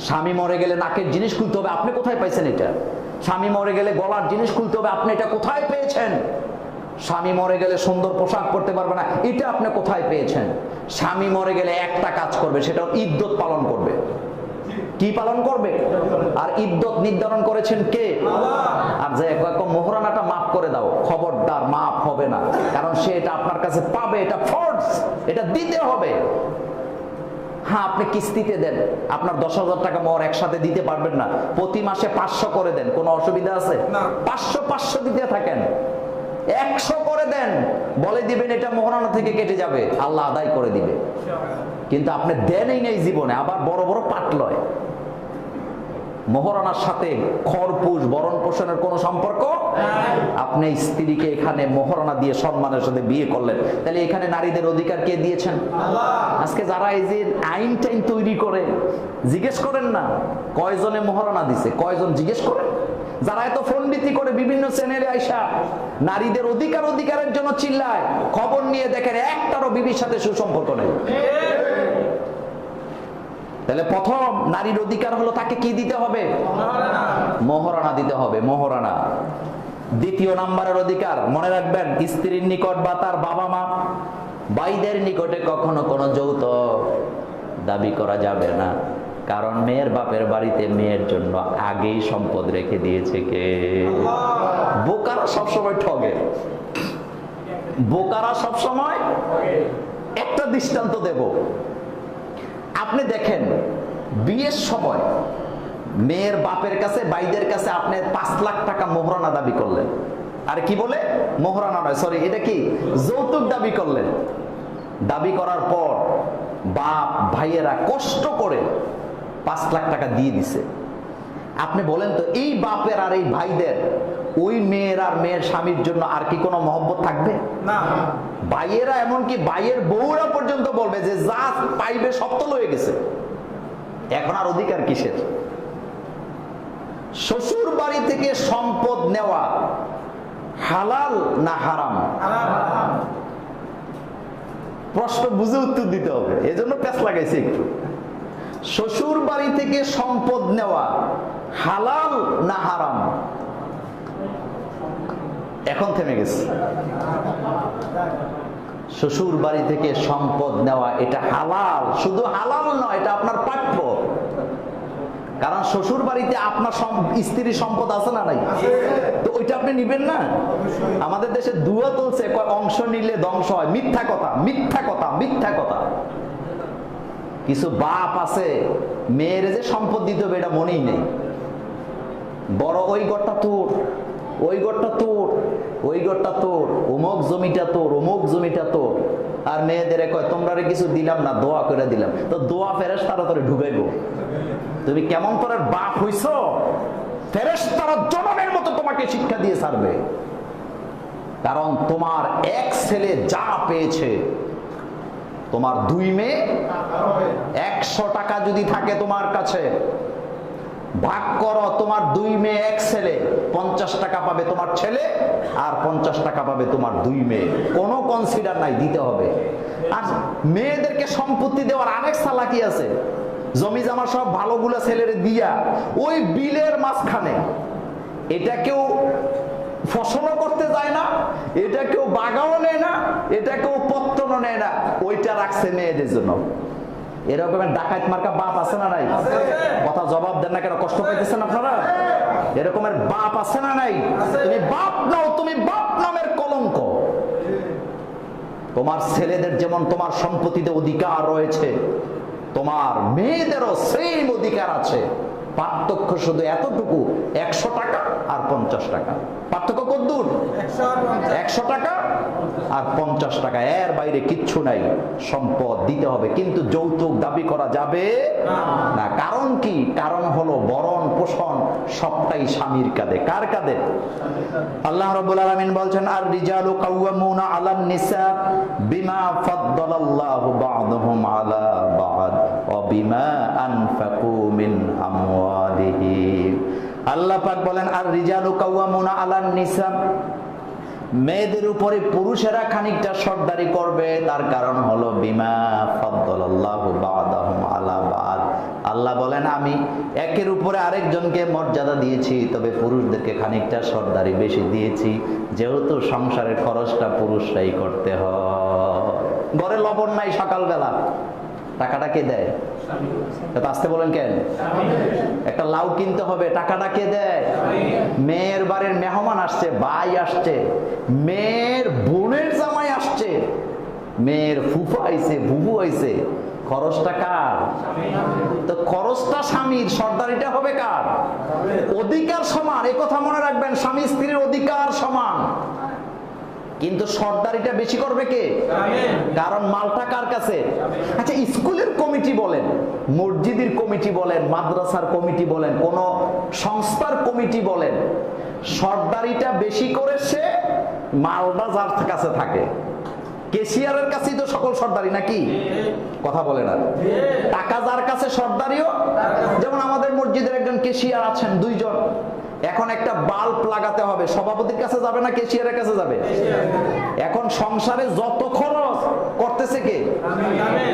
স্বামী মরে গেলে নাকের জিনিস খুলতে হবে, আপনি কোথায় পাইছেন এটা? স্বামী মরে গেলে গলার জিনিস খুলতে হবে, আপনি এটা কোথায় পেয়েছেন? স্বামী মরে গেলে সুন্দর পোশাক পরতে পারবে না, এটা আপনি কোথায় পেয়েছেন? স্বামী মরে গেলে একটা কাজ করবে, সেটা ইদ্যত পালন করবে। কি পালন করবে? আর ইদ্যত নির্ধারণ করেছেন কে? আর যে মোহরানাটা মাফ করে দাও, খবরদার মাফ হবে না, কারণ সে এটা আপনার কাছে পাবে, এটা ফরজ, এটা দিতে হবে। হ্যাঁ, আপনি কিস্তিতে দেন, আপনার 10,000 টাকা মোহর একসাথে দিতে পারবেন না, প্রতি মাসে 500 করে দেন, কোনো অসুবিধা আছে? 500 দিতে থাকেন, 100 করে দেন, বলে দিবেন এটা মোহরানা থেকে কেটে যাবে, আল্লাহ আদায় করে দিবে। কিন্তু আপনি দেনই নেই জীবনে, আবার বড় বড় পাট লয়। মোহরানার সাথে খরপুষ ভরণ পোষণের কোনো সম্পর্ক। আপনি স্ত্রীকে এখানে মোহরানা দিয়ে সম্মানের সাথে বিয়ে করলেন, তাহলে এখানে নারীদের অধিকার কে দিয়েছেন? আজকে যারা এই যে আইন টাইন তৈরি করে, জিজ্ঞেস করেন না কয়জনে মোহরানা দিছে, কয়জন জিজ্ঞেস করেন? যারা এত ফন্ডিতি করে বিভিন্ন চ্যানেলে আইসা নারীদের অধিকারের জন্য চিল্লায়, খবর নিয়ে দেখেন একটারও বিবির সাথে সুসম্পর্ক নেই। তাহলে প্রথম নারীর অধিকার হলো তাকে কি দিতে হবে? মোহরানা দিতে হবে, মোহরানা। দ্বিতীয় নাম্বারের অধিকার মনে রাখবেন, স্ত্রীর নিকট বা তার বাবা মা ভাইদের নিকটে কখনো কোনো যৌতুক দাবি করা যাবে না, কারণ মেয়ের বাপের বাড়িতে মেয়ের জন্য আগেই সম্পদ রেখে দিয়েছে কে? বোকারা সবসময় ঠগে, বোকারা সবসময়। একটা দৃষ্টান্ত দেব, আপনি দেখেন বিয়ের সময় মেয়ের বাপের কাছে ভাইদের কাছে আপনি 5 লাখ টাকা মোহরানা দাবি করলেন, আর কি বলে মোহরানা নয়, সরি, এটা কি যৌতুক দাবি করলেন। দাবি করার পর বাপ ভাইয়েরা কষ্ট করে 5 লাখ টাকা দিয়ে দিছে। আপনি বলেন তো এই বাপের আর এই ভাইদের ওই মেয়ের আর মেয়ের স্বামীর জন্য আর কি কোনো মহব্বত থাকবে? না। ভাইয়েরা এমনকি ভাইয়ের বউরা পর্যন্ত বলবে যে যা পাইবে সব তো লয়ে গেছে, এখন আর অধিকার কিসের? শ্বশুর বাড়ি থেকে সম্পদ নেওয়া হালাল না হারাম? প্রশ্ন বুঝে উত্তর দিতে হবে, এজন্য প্যাঁচ লাগাইছে একটু। শ্বশুর বাড়ি থেকে সম্পদ নেওয়া হালাল না হারাম? এখন থেমে গেছে। শ্বশুর বাড়ি থেকে সম্পদ নেওয়া এটা হালাল, শুধু হালাল নয়, এটা আপনার প্রাপ্য। কারণ শ্বশুর বাড়িতে আপনার স্ত্রীর সম্পদ আছে না নাই? তো ওইটা আপনি নিবেন না? আমাদের দেশে দুয়া চলছে, অংশ নিলে ধ্বংস হয়। মিথ্যা কথা, মিথ্যা কথা, মিথ্যা কথা। কিছু বাপ আছে মেয়ের যে সম্পদ দিতে হবে এটা মনেই নেই, বড় ওই ঘরটা তোর, ওই ঘরটা তোর, ওই ঘরটা তোর, অমুক জমিটা তোর, অমুক জমিটা তোর। আর মেয়েদের কয় তোমরা কিছু দিলাম না, দোয়া করে দিলাম। তো দোয়া ফেরেশতারা তোরে ঢুকাইব। তুমি কেমন তোর বাপ হইছো, ফেরেশতারা জনমের মতো তোমাকে শিক্ষা দিয়ে ছাড়বে। কারণ তোমার এক ছেলে যা পেয়েছে, তোমার 2 মেয়ে, 100 টাকা যদি থাকে তোমার কাছে, ভাগ করো, তোমার 2 মেয়ে 1 ছেলে, 50 টাকা পাবে তোমার ছেলে, আর 50 টাকা পাবে তোমার 2 মেয়ে। কোনো কনসিডার নাই, দিতে হবে। আর মেয়েদেরকে সম্পত্তি দেওয়ার আরেক চালাকি আছে, জমি জমা সব ভালোগুলো ছেলেরে দিয়া ওই বিলের মাঝখানে, এটা কেউ ফসলও করতে যায় না, এটা কেউ বাগাও নেয় না, এটা কেউ পত্তনও নেয় না, ওইটা রাখছে মেয়েদের জন্য। এরকমের ডাকাত মার্কা বাপ আছে না নাই? কথা জবাব দেন না কেন, কষ্ট পাইতেছেন আপনারা? এরকমের বাপ আছে না নাই? তুমি বাপ নাও, তুমি বাপ নামের কলঙ্ক। তোমার ছেলেদের যেমন তোমার সম্পত্তিতে অধিকার রয়েছে, তোমার মেয়েদেরও সেম অধিকার আছে। পার্থক্য শুধু এতটুকু, 100 টাকা আর 50 টাকা। পার্থক্য কতদূর? 100 টাকা আর 50 টাকা, এর বাইরে কিচ্ছু নাই। সম্পদ দিতে হবে, কিন্তু যৌতুক দাবি করা যাবে না। কারণ কি? কারণ হলো ভরণ পোষণ সবটাই স্বামীর কাঁধে। কার কাঁধে? আল্লাহ রাব্বুল আলামিন বলছেন, আর রিজালু কাওয়ামুনা আলান নিসা বিমা ফাদ্দালাল্লাহু বা'দাহুম আলা বা'দ ওয়া বিমা আনফাকু মিন আমওয়ালিহিম। আল্লাহ পাক বলেন, আর রিজালু কাওয়ামুনা আলান নিসা, মেয়েদের উপরে পুরুষেরা খানিকটা সর্দারি করবে। তার কারণ হলো বিমা ফাদ্দালাল্লাহু বা'দাহুম আলা বা'দ। আল্লাহ বলেন, আমি একের উপরে আরেকজনকে মর্যাদা দিয়েছি, তবে পুরুষদেরকে খানিকটা সর্দারি বেশি দিয়েছি, যেহেতু সংসারের খরচটা পুরুষরাই করতে হয়। ঘরে লবণ নাই সকালবেলা, টাকাটা কে দেয়? আসতে বলেন কেন? একটা লাউ কিনতে হবে, টাকাটা কে দেয়? মেয়ের বাড়ির মেহমান আসছে, ভাই আসছে, মেয়ের বোনের জামাই আসছে, মেয়ের ফুফু আইছে, বুবু আইছে, খরচটা কার? তো খরচটা স্বামীর, সর্দারিটা হবে কার? অধিকার সমান, এই কথা মনে রাখবেন, স্বামী স্ত্রীর অধিকার সমান, কিন্তু সর্দারিটা বেশি করবে কে? কারণ মালটা কার কাছে? আচ্ছা, স্কুলের কমিটি বলেন, মসজিদের কমিটি বলেন, মাদ্রাসার কমিটি বলেন, কোন সংস্থার কমিটি বলেন, সর্দারিটা বেশি করে সে মালটা যার কাছে থাকে। কেশিয়ারের কাছেই তো সকল সর্দারি, নাকি? কথা বলে না। টাকা যার কাছে সর্দারিও। যেমন আমাদের মসজিদের একজন কেশিয়ার আছেন, 2 জন। এখন একটা বাল্ব লাগাতে হবে, সভাপতির কাছে যাবে না কেশিয়ারের কাছে যাবে? এখন সংসারে যত খরচ করতেছে কে?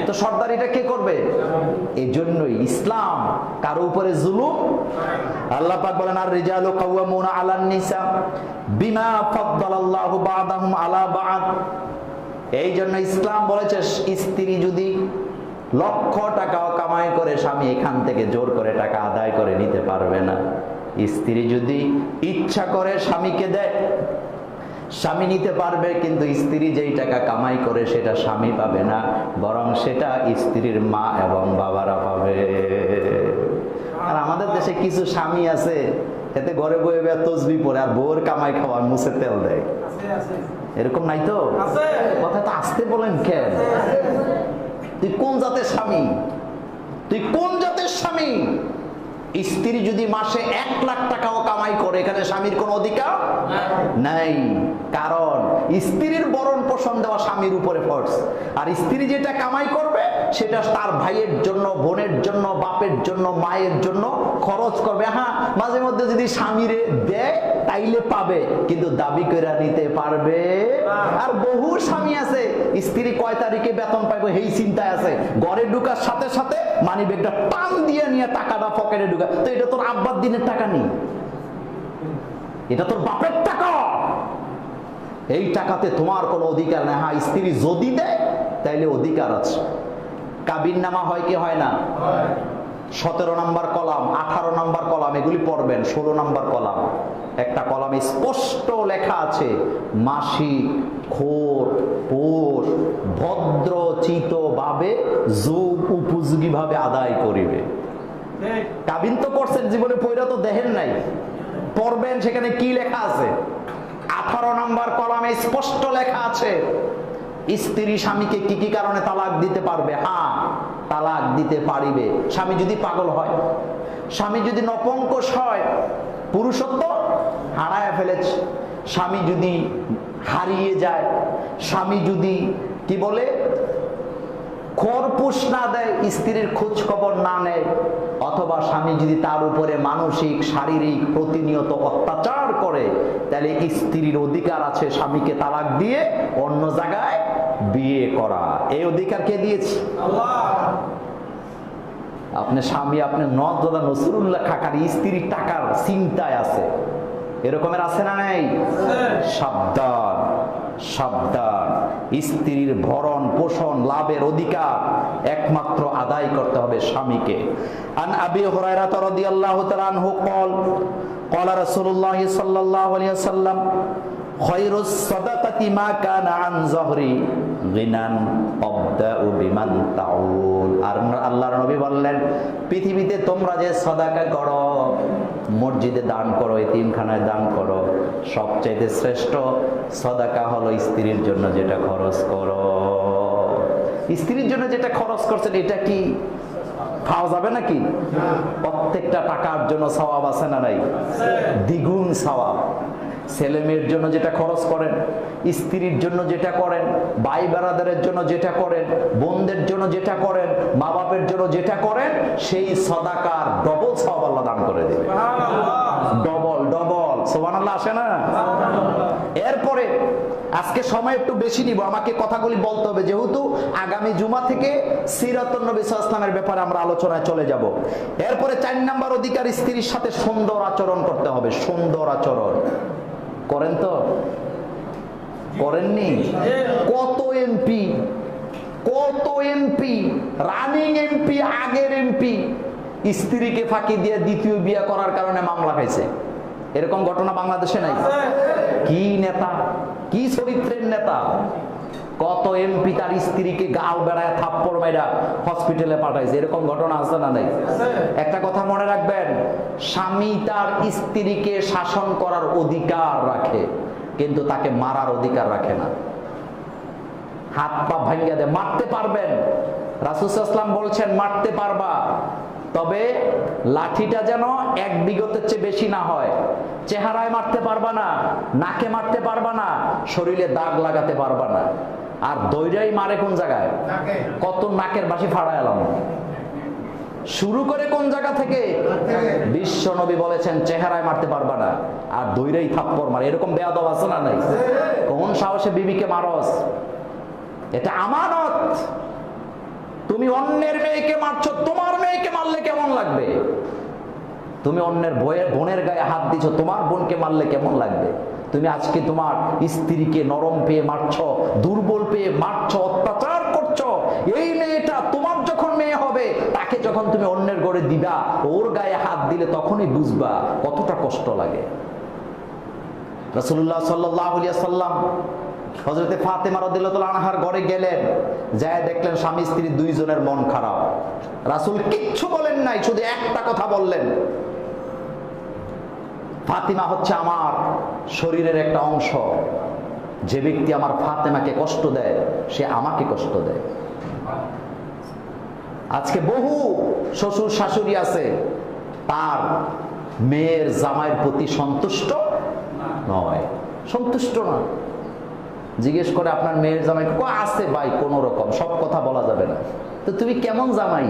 তো সর্দারিটা কে করবে? এই জন্যই ইসলাম কারো উপরে জুলুম। আল্লাহ পাক বলেন, আর রিজালু কাওয়ামুনা আলান নিসা বিমা ফাদ্দালাল্লাহু বা'দাহুম আলা বা'দ। এই জন্য ইসলাম বলেছে, স্ত্রী যদি লক্ষ টাকাও কামাই করে, স্বামী এখান থেকে জোর করে টাকা আদায় করে নিতে পারবে না। স্ত্রী যদি ইচ্ছা করে স্বামীকে দেয়, স্বামী নিতে পারবে, কিন্তু স্ত্রী যেই টাকা কামাই করে সেটা স্বামী পাবে না, বরং সেটা স্ত্রীর মা এবং বাবারা পাবে। আর আমাদের দেশে কিছু স্বামী আছে, এতে ঘরে বয়ে তসবি পরে আর বউর কামাই খাওয়ার মুছে তেল দেয়। এরকম নাই তো? কথা তো আসতে বলেন কেন? তুই কোন জাতের স্বামী? তুই কোন জাতের স্বামী? স্ত্রী যদি মাসে 1 লাখ টাকাও কামাই করে, এখানে স্বামীর কোন অধিকার নাই। কারণ স্ত্রীর ভরণ পোষণ দেওয়া স্বামীর উপরে ফরজ, আর স্ত্রী যেটা কামাই করবে সেটা তার ভাইয়ের জন্য, বোনের জন্য, বাপের জন্য, মায়ের জন্য খরচ করবে। হ্যাঁ, মাঝে মধ্যে যদি স্বামীরে দেয় তাইলে পাবে, কিন্তু দাবি করে নিতে পারবে। আর বহু স্বামী আছে, স্ত্রী কয় তারিখে বেতন পাইবো এই চিন্তায় আছে, ঘরে ঢুকার সাথে সাথে মানি ব্যাগটা টান দিয়ে নিয়ে টাকাটা পকেটে ঢুকা। তো এটা তোর আব্বার দিনের টাকা নেই, এটা তোর বাপের টাকা। এই টাকাতে তোমার কোনো অধিকার নেই। হ্যাঁ, স্ত্রী যদি দেয় তাইলে অধিকার আছে। কাবিন নামা হয় কি হয় না? 17 নম্বর কলাম, 18 নম্বর কলাম, এগুলি পড়বেন। 16 নম্বর কলাম, একটা কলামে স্পষ্ট লেখা আছে, মাসিক খোর পোষ ভদ্রচিত ভাবে যোগ উপযোগী ভাবে আদায় করিবে। কাবিন তো করছেন, জীবনে পয়রা তো দেখেন নাই, পড়বেন সেখানে কি লেখা আছে। 18 নম্বর কলামে স্পষ্ট লেখা আছে, স্ত্রী স্বামীকে কি কি কারণে তালাক দিতে পারবে। হ্যাঁ, তালাক দিতে পারিবে। স্বামী যদি পাগল হয়, স্বামী যদি নপঙ্কশ হয়, পুরুষত্ব হারায় ফেলেছে, স্বামী যদি হারিয়ে যায়, স্বামী যদি কি বলে খরপোশ না দেয়, স্ত্রীর খোঁজ খবর না নেয়, অথবা স্বামী যদি তার উপরে মানসিক শারীরিক প্রতিনিয়ত অত্যাচার করে, তাহলে স্ত্রীর অধিকার আছে স্বামীকে তালাক দিয়ে অন্য জায়গায় বিয়ে করা। এই অধিকার কে দিয়েছে? আল্লাহ। আপনি স্বামী, আপনি নজরুল্লাহ খাকার স্ত্রীর টাকার চিন্তায় আছে, এরকমের আছে না নাই? সাবধান, সাবধান। স্ত্রীর ভরণ পোষণ লাভের অধিকার একমাত্র আদায় করতে হবে স্বামীকে। আন আবি হুরায়রা রাদিয়াল্লাহু তাআলা আনহু قال قال رسول الله صلى الله عليه وسلم খায়রুস সাদাকাতি মা কানা আন যহরি গিনান আবদাউ বিমান তাউল। আর আল্লাহর নবী বললেন, পৃথিবীতে তোমরা যে সাদাকা করো, মসজিদে দান করো, এতিমখানায় দান করো, সবচেয়ে শ্রেষ্ঠ সাদাকা হলো স্ত্রীর জন্য যেটা খরচ করো। স্ত্রীর জন্য যেটা খরচ করছেন এটা কি খাওয়া যাবে নাকি? প্রত্যেকটা টাকার জন্য সওয়াব আছে না নাই? দ্বিগুণ সওয়াব। ছেলে মেয়ের জন্য যেটা খরচ করেন, স্ত্রীর জন্য যেটা করেন, ভাই বেরাদারের জন্য যেটা করেন, বোনদের জন্য যেটা করেন, মা বাপের জন্য যেটা করেন, সেই সাদাকার ডবল সওয়াব আল্লাহ দান করে দেবে। ডবল ডবল সুবহানাল্লাহ আসে না? এরপরে আজকে সময় একটু বেশি নিব, আমাকে কথাগুলি বলতে হবে, যেহেতু আগামী জুমা থেকে সিরাতুন নবী সাল্লাল্লাহু আলাইহি ওয়াসাল্লামের ব্যাপারে আমরা আলোচনায় চলে যাব। এরপরে 4 নাম্বার অধিকার, স্ত্রীর সাথে সুন্দর আচরণ করতে হবে। সুন্দর আচরণ করেন তো? করেননি? কত এমপি রানিং এমপি, আগের এমপি স্ত্রীকে ফাঁকি দিয়ে দ্বিতীয় বিয়ে করার কারণে মামলা খাইছে। এরকম ঘটনা বাংলাদেশে নাই? কি নেতা, কি চরিত্রের নেতা! কত এমপি তার স্ত্রীকে গাল বেড়ায় থাপ্পড় মাইরা হসপিটালে পাঠাইছে। এরকম ঘটনা আছে না নাই? একটা কথা মনে রাখবেন, স্বামী তার স্ত্রীকে শাসন করার অধিকার রাখে, কিন্তু তাকে মারার অধিকার রাখে না। হাত পা ভাঙ্গা দেয়, মারতে পারবেন, রাসূল সাল্লাল্লাহু আলাইহি ওয়াসাল্লাম বলছেন মারতে পারবা, তবে লাঠিটা যেন 1 বিঘতের চেয়ে বেশি না হয়। চেহারায় মারতে পারবা না, নাকে মারতে পারবা না, শরীরে দাগ লাগাতে পারবা না। আর দইরাই মারে কোন জায়গায়? কত নাকের বাসি ফাড়া এলাম। শুরু করে কোন জায়গা থেকে? বিশ্ব নবী বলেছেন চেহারায় মারতে পারবা না, আর দইরাই থাপ্পড় মারে। এরকম বেয়াদব আছে না নাই? কোন সাহসে বিবিকে মারস? এটা আমানত। তুমি অন্যের মেয়েকে মারছো, তোমার মেয়েকে মারলে কেমন লাগবে? তুমি অন্যের বোনের গায়ে হাত দিছো, তোমার বোনকে মারলে কেমন লাগবে? তুমি আজকে তোমার স্ত্রীকে নরম পেয়ে মারছো, দুর্বল পেয়ে মারছো, অত্যাচার করছো। এই মেয়েটা তোমার যখন মেয়ে হবে, তাকে যখন তুমি অন্যের ঘরে দিবা, ওর গায়ে হাত দিলে তখনই বুঝবা কতটা কষ্ট লাগে। রাসূলুল্লাহ সাল্লাল্লাহু আলাইহি ওয়াসাল্লাম হযরতে ফাতেমা রাদিয়াল্লাহু তাআলা আনহার ঘরে গেলেন, যায় দেখলেন স্বামী স্ত্রী দুইজনের মন খারাপ। রাসূল কিচ্ছু বলেন নাই, শুধু একটা কথা বললেন, ফাতিমা হচ্ছে আমার শরীরের একটা অংশ। যে ব্যক্তি আমার ফাতেমাকে কষ্ট দেয়, সে আমাকে কষ্ট দেয়। আজকে বহু শ্বশুর শাশুড়ি আছে, তার মেয়ের জামাইয়ের প্রতি সন্তুষ্ট নয়, সন্তুষ্ট না। জিজ্ঞেস করে আপনার মেয়ের জামাই আছে? ভাই কোন রকম, সব কথা বলা যাবে না। তো তুমি কেমন জামাই?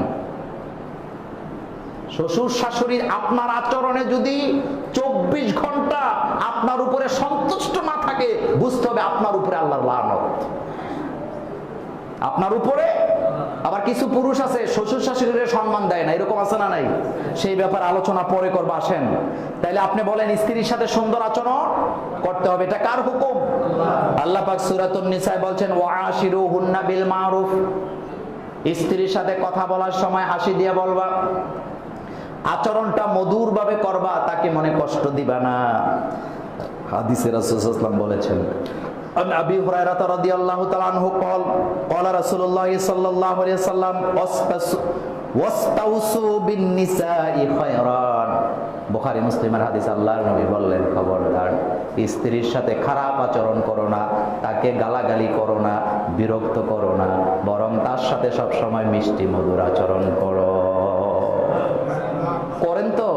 শ্বশুর শাশুড়ির আপনার আচরণে যদি 24 ঘন্টা আপনার উপরে সন্তুষ্ট না থাকে, বুঝতে হবে আপনার উপরে আল্লাহর লানত। আপনার উপরে। আবার কিছু পুরুষ আছে শ্বশুর শাশুড়ির সম্মান দেয় না, এরকম আছে না নাই? সেই ব্যাপারে আলোচনা পরে করবো, আসেন। তাইলে আপনি বলেন স্ত্রীর সাথে সুন্দর আচরণ করতে হবে, এটা কার হুকুম? আল্লাহ পাক সূরাতুন নিসায় বলছেন ওয়াশিরুহুন্না বিল মারুফ। স্ত্রীর সাথে কথা বলার সময় হাসি দিয়ে বলবা, আচরণটা মধুর ভাবে করবা, তাকে মনে কষ্ট দিবা না। হাদিসে রাসূল সাল্লাল্লাহু আলাইহি ওয়াসাল্লাম বলেছেন, আবি হুরায়রা রাদিয়াল্লাহু তাআলা আনহু قال قال رسول الله صلى الله عليه وسلم ওয়াস্তাউসু বিন-নিসাই খায়রান। বুখারী মুসলিমের হাদিস। আল্লাহর নবী বললেন, খবরদার স্ত্রীর সাথে খারাপ আচরণ করো না, তাকে গালাগালি করো না, বিরক্ত করো না, বরং তার সাথে সব সময় মিষ্টি মধুর আচরণ করো। করেন তো?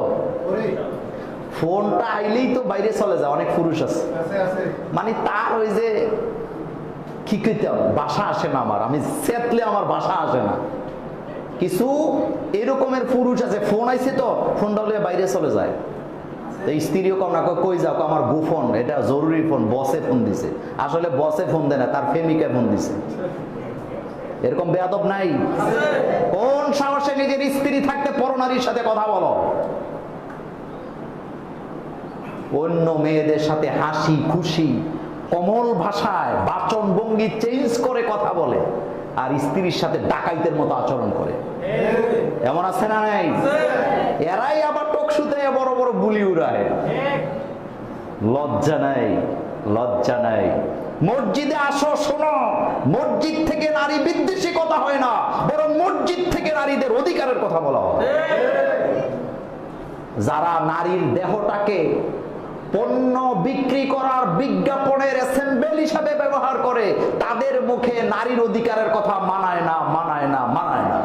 ফোনটা আইলেই তো বাইরে চলে যায়, অনেক পুরুষ আছে, মানে তার ওই যে কি কইতাম, বাসা আসে না আমার, আমি চেতলে আমার বাসা আসে না। কিছু এরকমের পুরুষ আছে, ফোন আইছে তো ফোনটা হলে বাইরে চলে যায়। স্ত্রীও কম না, কই যাও, আমার গোফোন, এটা জরুরি ফোন, বসে ফোন দিছে। আসলে বসে ফোন দেয় না, তার প্রেমিকা ফোন দিছে। এরকম বেয়াদব নাই? কোন সাহসে নিজের স্ত্রী থাকতে পরনারীর সাথে কথা বলো? অন্য মেয়েদের সাথে হাসি খুশি কোমল ভাষায় বাচন ভঙ্গি চেঞ্জ করে কথা বলে, আর স্ত্রীর সাথে ডাকাইতের মতো আচরণ করে। এমন আছে না নাই? এরাই আবার টকশুতে বড় বড় বুলি উড়ায়, লজ্জা নাই। লজ্জা নাই। মসজিদে আসো, শোনো, মসজিদ থেকে নারী বিদ্বেষী কথা হয় না, বরং মসজিদ থেকে নারীদের অধিকারের কথা বলা হয়। যারা নারীর দেহটাকে পণ্য বিক্রি করার বিজ্ঞাপনের অ্যাসেম্বল হিসাবে ব্যবহার করে, তাদের মুখে নারীর অধিকারের কথা মানায় না, মানায় না, মানায় না।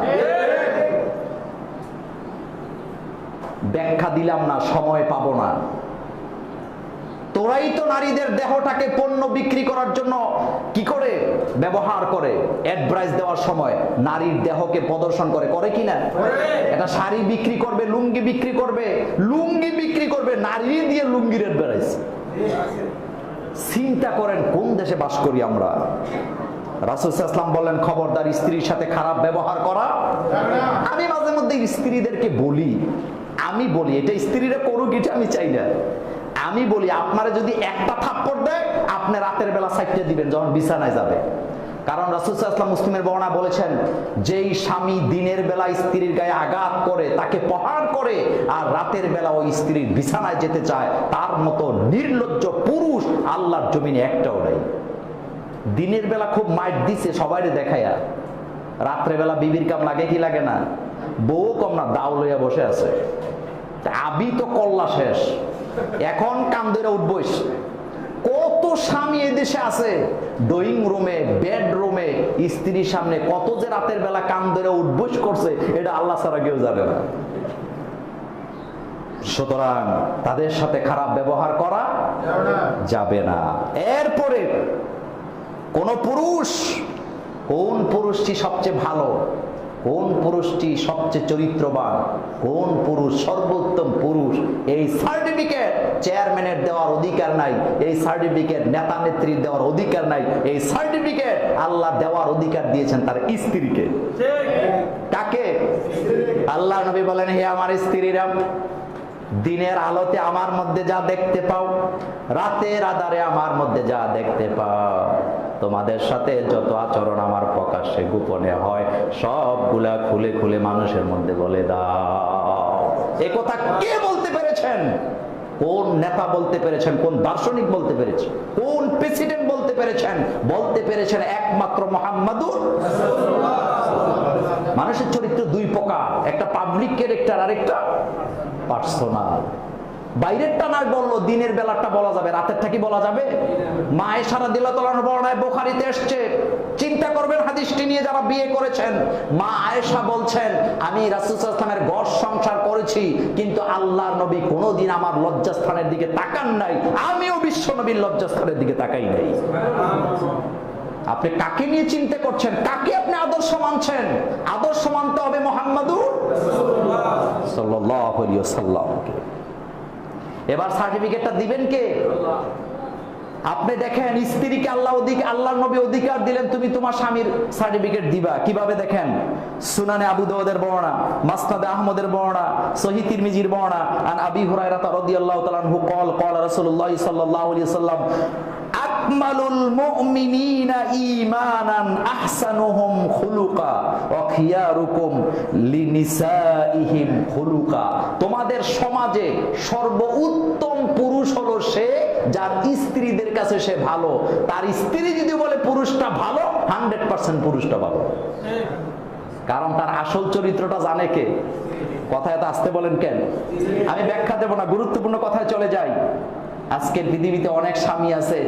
ব্যাখ্যা দিলাম না, সময় পাবো না। তোরাই তো নারীদের দেহটাকে পণ্য বিক্রি করার জন্য কি করে ব্যবহার করে, অ্যাডভাইস দেওয়ার সময় নারীর দেহকে প্রদর্শন করে, করে কিনা? এটা শাড়ি বিক্রি করবে, লুঙ্গি বিক্রি করবে, লুঙ্গি বিক্রি করবে, নারী দিয়ে লুঙ্গির অ্যাডভাইস। চিন্তা করেন কোন দেশে বাস করি আমরা। রাসূল সাল্লাল্লাহু আলাইহি ওয়াসাল্লাম বলেন, খবরদার স্ত্রীর সাথে খারাপ ব্যবহার করা। আমি মাঝে মধ্যে স্ত্রীদেরকে বলি, এটা স্ত্রীরা করুক, এটা আমি চাই না। আমি বলি, আপনারা যদি একটা থাপ্পড় দেয়, আপনি রাতের বেলা সাইটে দিবেন যখন বিছানায় যাবে। কারণ রাসূল সাল্লাল্লাহু আলাইহি ওয়াসাল্লাম মুসলিমের বর্ণনা বলেছেন, যেই স্বামী দিনের বেলা স্ত্রীর গায়ে আঘাত করে, তাকে প্রহার করে, আর রাতের বেলা ওই স্ত্রীর বিছানায় যেতে চায়, তার মতো নির্লজ্জ পুরুষ আল্লাহর জমিনে একটাও নাই। দিনের বেলা খুব মাইট দিছে সবাইরে দেখায়া, রাত্রে বেলা বিবির কাম লাগে কি লাগে না? বউ কম না, দাও লইয়া বসে আছে। আবি তো কল্লা শেষ, এখন কাম ধরে উঠবইস। কত স্বামী এদেশে আছে ড্রয়িং রুমে, বেডরুমে স্ত্রীর সামনে কত যে রাতের বেলা কাম ধরে উঠবইস করছে, এটা আল্লাহ ছাড়া কেউ জানে না। সুতরাং তাদের সাথে খারাপ ব্যবহার করা যাবে না। এরপরে কোন পুরুষটি সবচেয়ে ভালো, কোন পুরুষটি সবচেয়ে চরিত্রবান, কোন পুরুষ সর্বোত্তম পুরুষ, এই সার্টিফিকেট চেয়ারম্যানের দেওয়ার অধিকার নাই, এই সার্টিফিকেট নেতা নেত্রীর দেওয়ার অধিকার নাই, এই সার্টিফিকেট আল্লাহ দেওয়ার অধিকার দিয়েছেন তার স্ত্রীকে। কাকে? আল্লাহ নবী বলেন, হে আমার স্ত্রীরা, দিনের আলোতে আমার মধ্যে যা দেখতে পাও, রাতের আধারে আমার মধ্যে যা দেখতে পাও, তোমাদের সাথে যত আচরণ আমার প্রকাশ্যে গোপনে হয়, সবগুলা খুলে খুলে মানুষের মধ্যে বলে দাও। এই কথা কে বলতে পেরেছেন? কোন নেতা বলতে পেরেছেন? কোন দার্শনিক বলতে পেরেছেন? কোন প্রেসিডেন্ট বলতে পেরেছেন? বলতে পেরেছেন একমাত্র মুহাম্মাদুর রাসূলুল্লাহ। মানুষের চরিত্র দুই প্রকার, একটা পাবলিক ক্যারেক্টার, আরেকটা পার্সোনাল। বাইরেরটা না বললো, দিনের বেলাটা বলা যাবে, রাতেরটা কি বলা যাবে? মা আয়েশা রাদিয়াল্লাহু তাআলার বর্ণনায় বুখারীতে এসেছে, চিন্তা করবেন হাদিসটি নিয়ে যারা বিয়ে করেছেন। মা আয়েশা বলছেন, আমি রাসূল সাল্লাল্লাহু আলাইহি ওয়াসাল্লামের ঘর সংসার করেছি, কিন্তু আল্লাহর নবী কোনোদিন আমার লজ্জাস্থানের দিকে তাকান নাই, আমিও বিশ্ব নবীর লজ্জাস্থানের দিকে তাকাই নাই। আপনি কাকে নিয়ে চিন্তা করছেন? কাকে আপনি আদর্শ মানছেন? আদর্শ মানতে হবে মুহাম্মাদুর রাসূলুল্লাহ সাল্লাল্লাহু আলাইহি ওয়াসাল্লামকে। এবার সার্টিফিকেটটা দিবেন কে? আপনি দেখেন, স্ত্রীকে আল্লাহর নবী অধিকার দিলেন, তুমি তোমার স্বামীর সার্টিফিকেট দিবা কিভাবে? দেখেন, সুনানে আবু দাউদের বর্ণনা, মাসনাদে আহমদের বর্ণনা, সহিহ তিরমিজির বর্ণনা, আন আবি হুরায়রা রাদিয়াল্লাহু তাআলা আনহু ক্বাল রাসূলুল্লাহ সাল্লাল্লাহু আলাইহি ওয়াসাল্লাম, আকমালুল মুমিনিনা ঈমানান আহসানুহুম খুলুকা ওয়া খিয়ারুকুম লিনিসাইহিম খুলুকা। তোমাদের সমাজে সর্বোত্তম পুরুষ হলো সে যার স্ত্রীদের কাছে সে ভালো। তার স্ত্রী যদি বলে পুরুষটা ভালো, 100% পুরুষটা ভালো, কারণ তার আসল চরিত্রটা জানে কে। কথায় তো আসতে বলেন কেন? আমি ব্যাখ্যা দেব না, গুরুত্বপূর্ণ কথায় চলে যাই। আজকের পৃথিবীতে অনেক স্বামী আছে,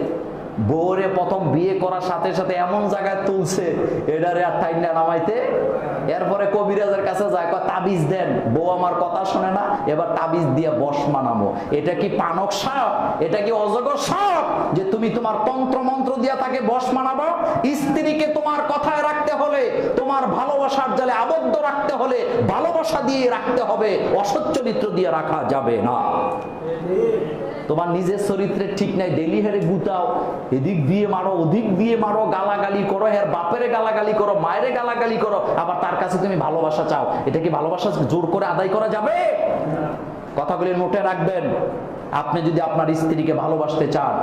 বউরে প্রথম বিয়ে করার সাথে সাথে এমন জায়গায় তুলছে, এটারে আর টাইনা নামাইতে, এরপরে কবিরাজের কাছে যায়, তাবিজ দেন, বউ আমার কথা শোনে না, এবার তাবিজ দিয়ে বশ মানামো। এটা কি পানক সাপ? এটা কি অজগর সাপ যে তুমি তোমার তন্ত্র মন্ত্র দিয়া তাকে বশ মানাবো? স্ত্রীকে তোমার কথায় রাখতে হলে, তোমার ভালোবাসার জালে আবদ্ধ রাখতে হলে ভালোবাসা দিয়ে রাখতে হবে, অসৎ চরিত্র দিয়ে রাখা যাবে না। তোমার নিজের চরিত্রের ঠিক নাই, ডেলি হেরে গুতাও, এদিক দিয়ে মারো, ওদিক দিয়ে মারো, গালাগালি করো, এর বাপেরে গালাগালি করো, মায়েরে গালাগালি করো, আবার তার কাছে তুমি ভালোবাসা চাও। এটা কি ভালোবাসা জোর করে আদায় করা যাবে? কথাগুলি নোটে রাখবেন। আপনি যদি আপনার স্ত্রীকে ভালোবাসতে চান,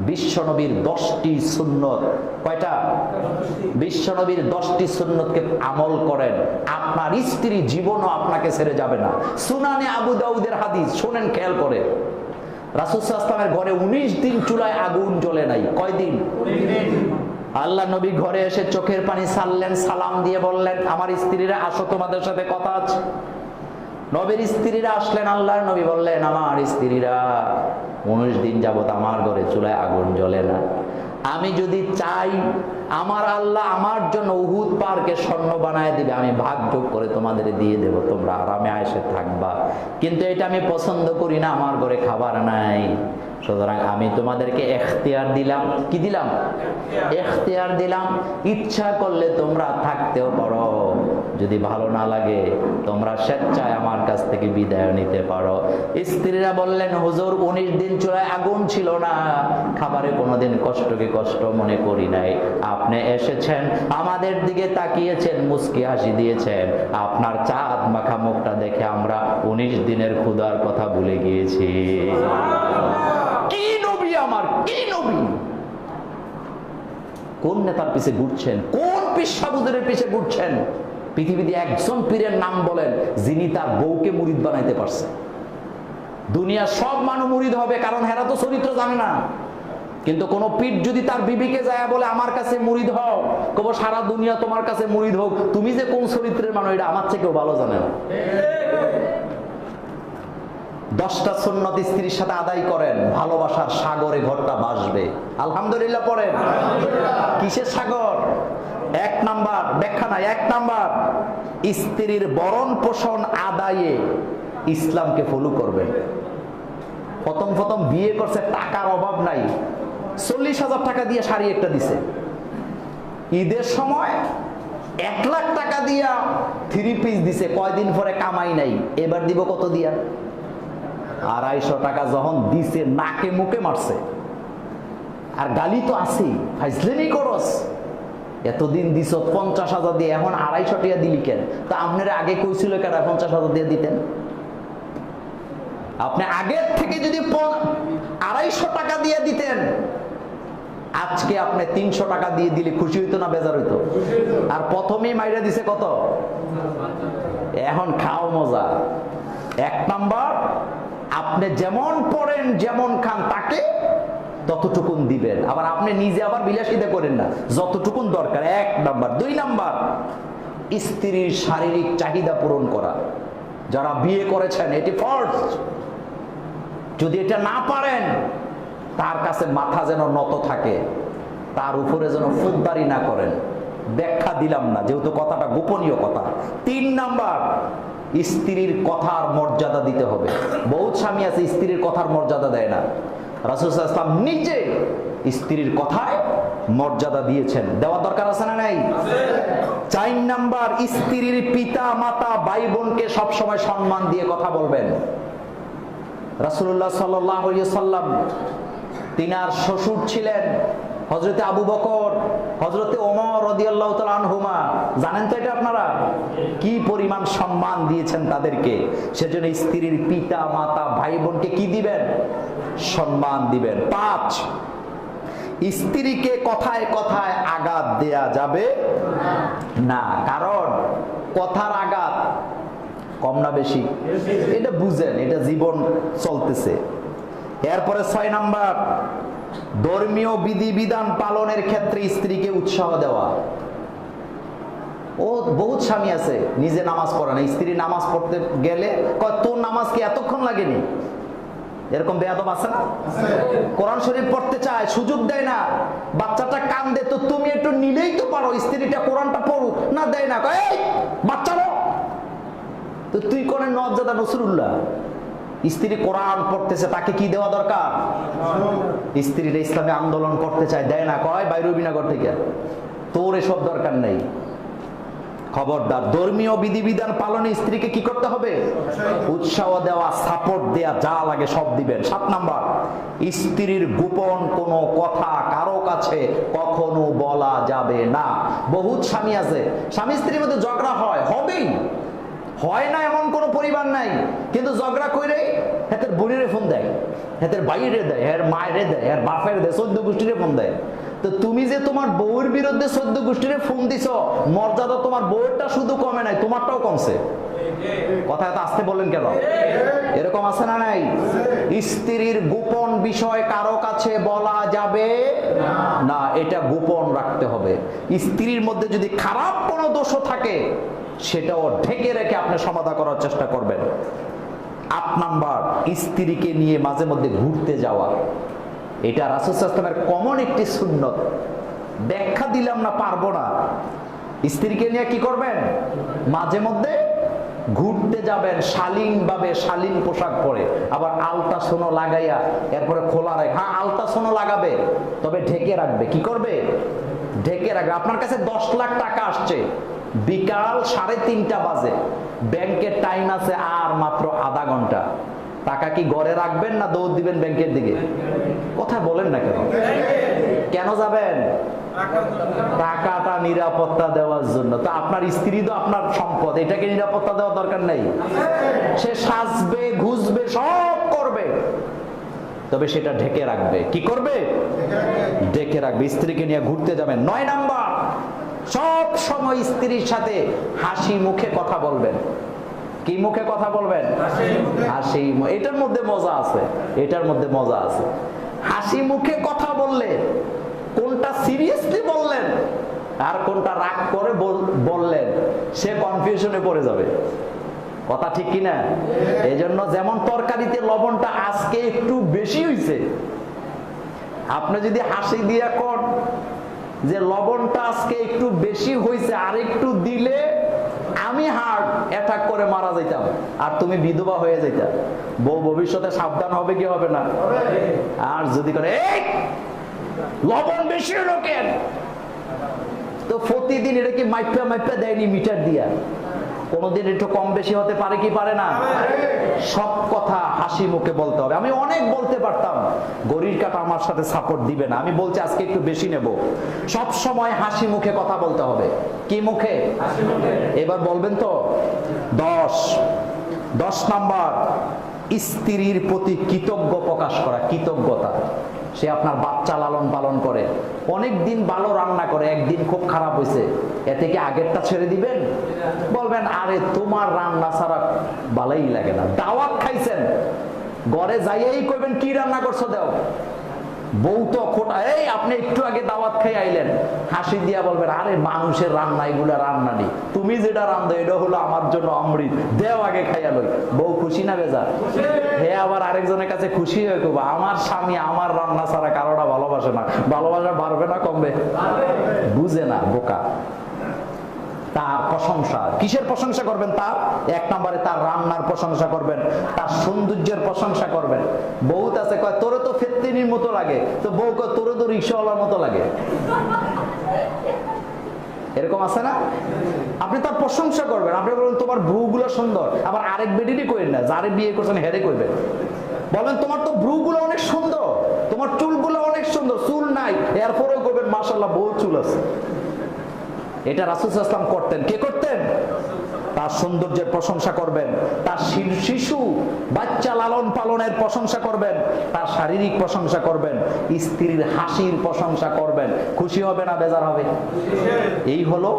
বিশ্বনবীর 10টি সুন্নত, কয়টা? বিশ্বনবীর 10টি সুন্নতকে আমল করেন, আপনার স্ত্রী জীবনও আপনাকে ছেড়ে যাবে না। সুনানে আবু দাউদের হাদিস, শুনেন, খেয়াল করে। রাসূল সাল্লাল্লাহু আলাইহি ওয়াসাল্লামের ঘরে 19 দিন চুলায় আগুন জ্বলে নাই। কয়দিন? আল্লাহ নবী ঘরে এসে চোখের পানি ছাড়লেন, সালাম দিয়ে বললেন, আমার স্ত্রীরা আসো, তোমাদের সাথে কথা আছে। নবীর স্ত্রীরা আসলেন, আল্লাহর নবী বললেন, আমার স্ত্রীরা 19 দিন যাবত আমার ঘরে চুলায় আগুন জ্বলে না। আমি যদি চাই আমার আল্লাহ আমার জন্য উহুদ পাহাড়কে স্বর্ণ বানায় দিবে, আমি ভাগ যোগ করে তোমাদের দিয়ে দেব, তোমরা আরামে আয়েশে থাকবা। কিন্তু এটা আমি পছন্দ করি না, আমার ঘরে খাবার নাই। সুতরাং আমি তোমাদেরকে এখতিয়ার দিলাম। কি দিলাম? এখতিয়ার দিলাম। ইচ্ছা করলে তোমরা থাকতেও পারো, যদি ভালো না লাগে তোমরা স্বেচ্ছায় আমার কাছ থেকে বিদায় নিতে পারো। স্ত্রীরা বললেন, হুজুর 19 দিন চুলায় আগুন ছিল না, খাবারে কোনোদিন কষ্টকে কষ্ট মনে করি নাই। আপনি এসেছেন, আমাদের দিকে তাকিয়েছেন, মুস্কি হাসি দিয়েছেন, আপনার চাঁদ মাখা মুখটা দেখে আমরা 19 দিনের ক্ষুধার কথা ভুলে গিয়েছি। কি নবী আমার, কি নবী! কোন নেতার পিছে ঘুরছেন? কোন পিসাবুদের পিছে ঘুরছেন? পৃথিবীতে একজন পীরের নাম বলেন যিনি তার বউকে মুরিদ বানাইতে পারছে। দুনিয়ার সব মানুষ মুরিদ হবে, কারণ হেরা তো চরিত্র জানে না। কিন্তু কোন পীর যদি তার বিবিকে যায় বলে আমার কাছে মুরিদ হও, কব সারা দুনিয়া তোমার কাছে মুরিদ হোক, তুমি যে কোন চরিত্রের মানুষ এটা আমার থেকে কেউ ভালো জানে না। 10টা সুন্নত স্ত্রীর সাথে আদায় করেন, ভালোবাসার সাগরে ঘরটা ভাসবে। আলহামদুলিল্লাহ পড়েন। কিসের সাগর? 1 নাম্বার, ব্যাখ্যা নাই, 1 নাম্বার স্ত্রীর ভরণ পোষণ আদায়ে ইসলামকে ফলো করবেন। প্রথম বিয়ে করছে, টাকার অভাব নাই, 40,000 টাকা দিয়ে শাড়ি একটা দিছে। ঈদের সময় 1 লাখ টাকা দিয়া 3 পিস দিছে, কয়দিন পরে কামাই নাই, এবার দিব কত দিয়া? 250 টাকা যখন দিছে নাকে মুখে মারছে। আর গালি তো আছেই, ফাইজলেমি করস, এতদিন দিছ 50,000 দিয়ে, এখন 250 টাকা দিলি কেন? তা আপনারা আগে কইছিল কেন 50,000 দিয়ে দিতেন? আপনি আগের থেকে যদি 250 টাকা দিয়ে দিতেন, আজকে আপনি 300 টাকা দিয়ে দিলে খুশি হইতো না বেজার হইতো? আর প্রথমেই মাইরা দিছে কত? এখন খাও মজা। 1 নাম্বার, আপনি যেমন পড়েন যেমন খান তাকে ততটুকুন দিবেন। আবার আপনি নিজে আবার বিলাসিতা করেন না, যতটুকুন দরকার। 1 নাম্বার। 2 নাম্বার, স্ত্রীর শারীরিক চাহিদা পূরণ করা। যারা বিয়ে করেছেন এটি ফরজ। যদি এটা না পারেন, তার কাছে মাথা যেন নত থাকে, তার উপরে যেন ফুটদারি না করেন। ব্যাখ্যা দিলাম না, যেহেতু কথাটা গোপনীয় কথা। 3 নাম্বার, স্ত্রীর কথার মর্যাদা দিতে হবে। বহুত স্বামী আছে স্ত্রীর কথার মর্যাদা দেয় না। রাসূল সাল্লাল্লাহু আলাইহি ওয়াসাল্লাম নিজে স্ত্রীর কথায় মর্যাদা দিয়েছেন, দেওয়া দরকার আছে না নাই? 4 নাম্বার, স্ত্রীর পিতা মাতা ভাই বোনকে সবসময় সম্মান দিয়ে কথা বলবেন। রাসূলুল্লাহ সাল্লাল্লাহু আলাইহি ওয়াসাল্লাম, তিনার শ্বশুর ছিলেন হযরতে আবু বকর, হযরতে ওমর রাদিয়াল্লাহু তাআলা আনহুমা। জানেন তো এটা আপনারা? কি পরিমাণ সম্মান দিয়েছেন তাদেরকে। সেজন্য স্ত্রীর পিতা মাতা ভাই বোনকে কি দিবেন? সম্মান দিবেন। 5, স্ত্রীকে কথায় কথায় আঘাত দেয়া যাবে না, কারণ কথার আঘাত কম না বেশি এটা বুঝেন, এটা জীবন চলতেছে। এরপরে 6 নাম্বার, ধর্মীয় বিধিবিধান পালনের ক্ষেত্রে স্ত্রীকে উৎসাহ দেওয়া। ও বহুত স্বামী আছে নিজে নামাজ পড়ে না, স্ত্রী নামাজ পড়তে গেলে কয় তোর নামাজ কি এতক্ষণ লাগেনি? এরকম বেয়াদব আছে না? কোরআন শরীফ পড়তে চায়, সুযোগ দেয় না। বাচ্চাটা কান্দে, তো তুমি একটু নিলেই তো পারো, স্ত্রীটা কোরআনটা পড়ুক না, দেয় না, কয় এই বাচ্চারা। তো তুই কোন নওয়াবজাদা নসরুল্লাহ, স্ত্রী কোরআন পড়তেছে, তাকে কি দেওয়া দরকার? স্ত্রীরা ইসলামে আন্দোলন করতে চায়, দেয় না, কয় বাইরে বিনাগর থেকে, তোর এসব দরকার নেই। খবরদার, ধর্মীয় বিধিবিধান পালনে স্ত্রীকে কি করতে হবে? উৎসাহ দেওয়া, সাপোর্ট দেওয়া, যা লাগে সব দিবেন। 7 নাম্বার, স্ত্রীর গোপন কোনো কথা কারো কাছে কখনো বলা যাবে না। বহুত স্বামী আছে, স্বামী স্ত্রীর মধ্যে ঝগড়া হয়, হবেই, হয় না এমন কোন পরিবার নাই, কিন্তু ঝগড়া কইরে হেতের বোনেরে ফোন দেয়, হেতের বাইরে দেয়, এর মায়েরে দেয়, এর বাপের দেয়, 14 গোষ্ঠীরে ফোন দেয়। তো তুমি যে তোমার বউয়ের বিরুদ্ধে 14 গোষ্ঠীরে ফোন দিছ, মর্যাদা তোমার বউয়েরটা শুধু কমে নাই, তোমারটাও কমছে। কথা এত আসতে বললেন কেন? এরকম আছে না নাই? স্ত্রীর গোপন বিষয় কারো কাছে বলা যাবে না, এটা গোপন রাখতে হবে। স্ত্রীর মধ্যে যদি খারাপ কোনো দোষও থাকে সেটাও ঢেকে রেখে আপনি সমাধান করার চেষ্টা করবেন। 8 নাম্বার, স্ত্রীকে নিয়ে মাঝে মধ্যে ঘুরতে যাওয়া। এটা রাসূল সাল্লাল্লাহু আলাইহি ওয়াসাল্লামের কমন একটি সুন্নত, ব্যাখ্যা দিলাম না, পারবো না। স্ত্রীকে নিয়ে কি করবেন? মাঝে মধ্যে ঘুরতে যাবেন, শালীন ভাবে, শালীন পোশাক পরে, আবার আলতা সোনো লাগাইয়া এরপরে খোলা রাখ। হ্যাঁ, আলতা সোনো লাগাবে, তবে ঢেকে রাখবে। কি করবে? ঢেকে রাখবে। আপনার কাছে 10 লাখ টাকা আসছে, বিকাল 3:30 বাজে, ব্যাংকের টাইম আছে আর মাত্র আধা ঘন্টা। টাকা কি ঘরে রাখবেন না দৌড় দিবেন ব্যাংকের দিকে? কথা বলেন না কেন? কেন যাবেন? টাকাটা নিরাপত্তা দেওয়ার জন্য। তো আপনার স্ত্রী তো আপনার সম্পদ, এটাকে নিরাপত্তা দেওয়ার দরকার নেই? সে সাজবে, ঘুষবে, সব করবে, তবে সেটা ঢেকে রাখবে। কি করবে? ঢেকে রাখবে। স্ত্রীকে নিয়ে ঘুরতে যাবেন। 9 নাম্বার, সব সময় স্ত্রীর সাথে হাসি মুখে কথা বলবেন। কি মুখে কথা বলবেন? হাসি। এটার মধ্যে মজা আছে, এটার মধ্যে মজা আছে। হাসি মুখে কথা বললে কোনটা সিরিয়াসলি বললেন আর কোনটা রাগ করে বললেন সে কনফিউশনে পড়ে যাবে। কথা ঠিক কিনা? এই জন্য যেমন তরকারিতে লবণটা আজকে একটু বেশি হয়েছে, আপনি যদি হাসি দিয়া কর যে লবণটা আজকে একটু বেশি হয়েছে, আর একটু দিলে আমি হার্ট অ্যাটাক করে মারা যাইতাম আর তুমি বিধবা হয়ে যাইতা, বউ ভবিষ্যতে সাবধান হবে কি হবে না? আর যদি করে এই লবণ বেশি হলো কেন, তো প্রতিদিন এটা কি মাইপা মাইপা দেয়নি মিটার দিয়া? কোনদিন একটু কম বেশি হতে পারে কি পারে না? সব কথা হাসি মুখে বলতে হবে। আমি অনেক বলতে পারতাম, ঘড়ির কাঁটা আমার সাথে সাপোর্ট দিবে না, আমি বলছি আজকে একটু বেশি নেব। সব সময় হাসি মুখে কথা বলতে হবে। কি মুখে? এবার বলবেন তো। 10 নাম্বার, স্ত্রীর প্রতি কৃতজ্ঞ প্রকাশ করা। কৃতজ্ঞতা। সে আপনার বাচ্চা লালন পালন করে, অনেক দিন ভালো রান্না করে, একদিন খুব খারাপ হয়েছে, এতে কি আগেরটা ছেড়ে দিবেন? বলবেন আরে তোমার রান্না ছাড়া ভালোই লাগে না। দাওয়াত খাইছেন, ঘরে যাইয়াই কইবেন কি রান্না করছো দাও। বউ তো খোটা, এই আপনি একটু আগে দাওয়াত খাই আইলেন, হাসি দিয়া বলবেন আরে মানুষের রান্না এগুলো রান্না নেই, তুমি যেটা রান্ধো এটা হলো আমার জন্য অমৃত, দেও আগে খাইয়া লই। বউ খুশি না বেজার? হে আবার আরেকজনের কাছে খুশি হয়ে কইবো আমার স্বামী আমার রান্না ছাড়া কারোটা ভালোবাসে না। ভালোবাসা বাড়বে না কমবে? বুঝে না, বোকা। তার প্রশংসা, কিসের প্রশংসা করবেন? তার 1 নম্বরে তার রান্নার প্রশংসা করবেন, তার সৌন্দর্যের প্রশংসা করবেন। বহুত আছে কয় তোরে তো ফেত্তিনির মতো লাগে, তো বউ কয় তোরে তো রিকশাওয়ালার মতো লাগে। এরকম আছে না? আপনি তার প্রশংসা করবেন, আপনি বলবেন তোমার ব্রু গুলো সুন্দর, আবার আরেক বেডিরই কইেন না, যারে বিয়ে করছেন হেরে কইবেন। বলেন তোমার তো ব্রু গুলো অনেক সুন্দর, তোমার চুলগুলো অনেক সুন্দর, চুল নাই এরপরেও কইবেন মাশাআল্লাহ বহুত চুল আছে। এটা রাসূল সাল্লাল্লাহু আলাইহি ওয়াসাল্লাম করতেন। কে করতেন? তার সৌন্দর্যের প্রশংসা করবেন, তার শিশু বাচ্চা লালন পালনের প্রশংসা করবেন, তার শারীরিক প্রশংসা করবেন, স্ত্রীর হাসির প্রশংসা করবেন। খুশি হবে না বেজার হবে? এই হলো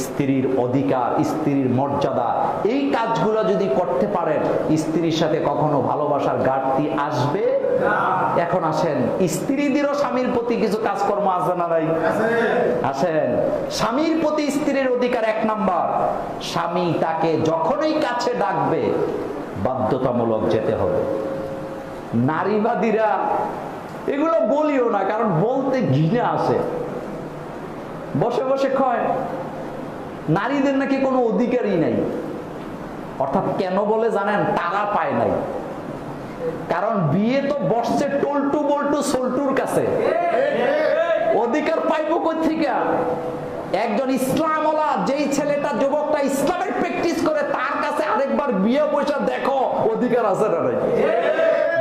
স্ত্রীর অধিকার, স্ত্রীর মর্যাদা। এই কাজগুলো যদি করতে পারেন, স্ত্রীর সাথে কখনো ভালোবাসার ঘাটতি আসবে না। এখন আসেন, স্ত্রীদেরও স্বামীর প্রতি কিছু কাজকর্ম আছে না নাই? আসেন, স্বামীর প্রতি স্ত্রীর অধিকার 1 নাম্বার, স্বামী তাকে যখনই কাছে ডাকবে বাধ্যতামূলক যেতে হবে। নারীবাদীরা এগুলো বলিও না, কারণ বলতে ঘৃণা আসে। বসে বসে কয় নারীদের নাকি কোনো অধিকারই নাই। অর্থাৎ কেন বলে জানেন? তারা পায় নাই। কারণ বিয়ে তো বসছে টলটু বল্টু সোলটুর কাছে, অধিকার পাইব কই থেকে? একজন ইসলামওয়ালা, যেই ছেলেটা যুবকটা ইসলামের প্র্যাকটিস করে, তার কাছে আরেকবার বিয়ে পয়সা দেখো অধিকার আছে না নাই?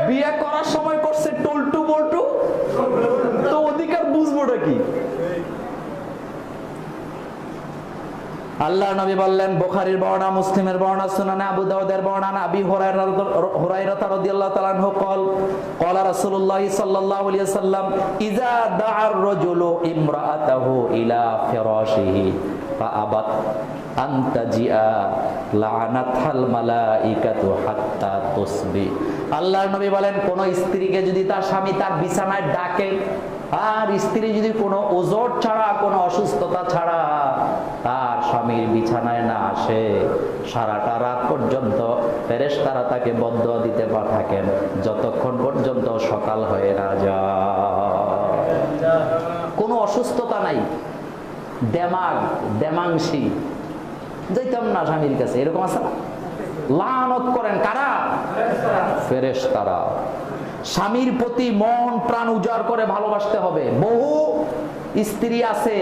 বিয়ে করার সময় করছে টলটু বল্টু, তো অধিকার বুঝবোটা কি? আল্লাহর নবী বললেন, বুখারীর বর্ণনা, মুসলিমের বর্ণনা, সুনানে আবু দাউদের বর্ণনা, আবি হুরায়রা রাদিয়াল্লাহু তাআলা আনহু ক্বালা রাসূলুল্লাহ সাল্লাল্লাহু আলাইহি ওয়াসাল্লাম ইযা দাআর রাজুলু ইমরাআতাহু ইলা ফিরাশিহি ফাআবাত আন তাজিআ লাআনাতহাল মালাইকাতু হাত্তা তুসবি। আল্লাহর নবী বলেন, কোন স্ত্রীকে যদি তার স্বামী তার বিছানায় ডাকে, আর স্ত্রী যদি কোনো ওজর ছাড়া, কোনো অসুস্থতা ছাড়া তার স্বামীর বিছানায় না আসে, সারাটা রাত পর্যন্ত ফেরেশতারা তাকে বদদুয়া দিতে থাকেন, যতক্ষণ পর্যন্ত সকাল হয়ে না যায়। কোনো অসুস্থতা নাই, দেমাংসি যাইতাম না স্বামীর কাছে, এরকম আছে না? লানত করেন কারা? ফেরেশতারা। স্বামীর প্রতি মন প্রাণ উজাড় করে ভালোবাসতে হবে। বহু স্ত্রী আছে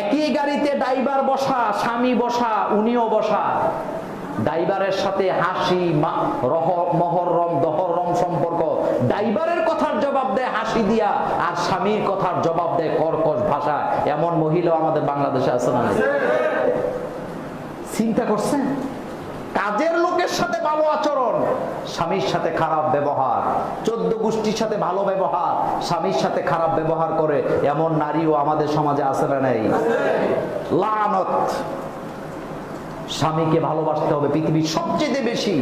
একই গাড়িতে ড্রাইভার বসা, স্বামী বসা, উনিও বসা, ড্রাইভারের সাথে হাসি মহরম দহরম সম্পর্ক, ড্রাইভারের কথার জবাব দেয় হাসি দিয়া, আর স্বামীর কথার জবাব দেয় কর্কশ ভাষা। এমন মহিলা আমাদের বাংলাদেশে আছে না? চিন্তা করছেন? কাজের লোকের সাথে ভালো আচরণ, স্বামীর সাথে খারাপ ব্যবহার, 14 গোষ্ঠীর সাথে ভালো ব্যবহার, স্বামীর সাথে খারাপ ব্যবহার করে এমন নারীও আমাদের সমাজে আছে না? নেই? লানত। স্বামীকে ভালোবাসতে হবে পৃথিবীর সবচেয়ে বেশি।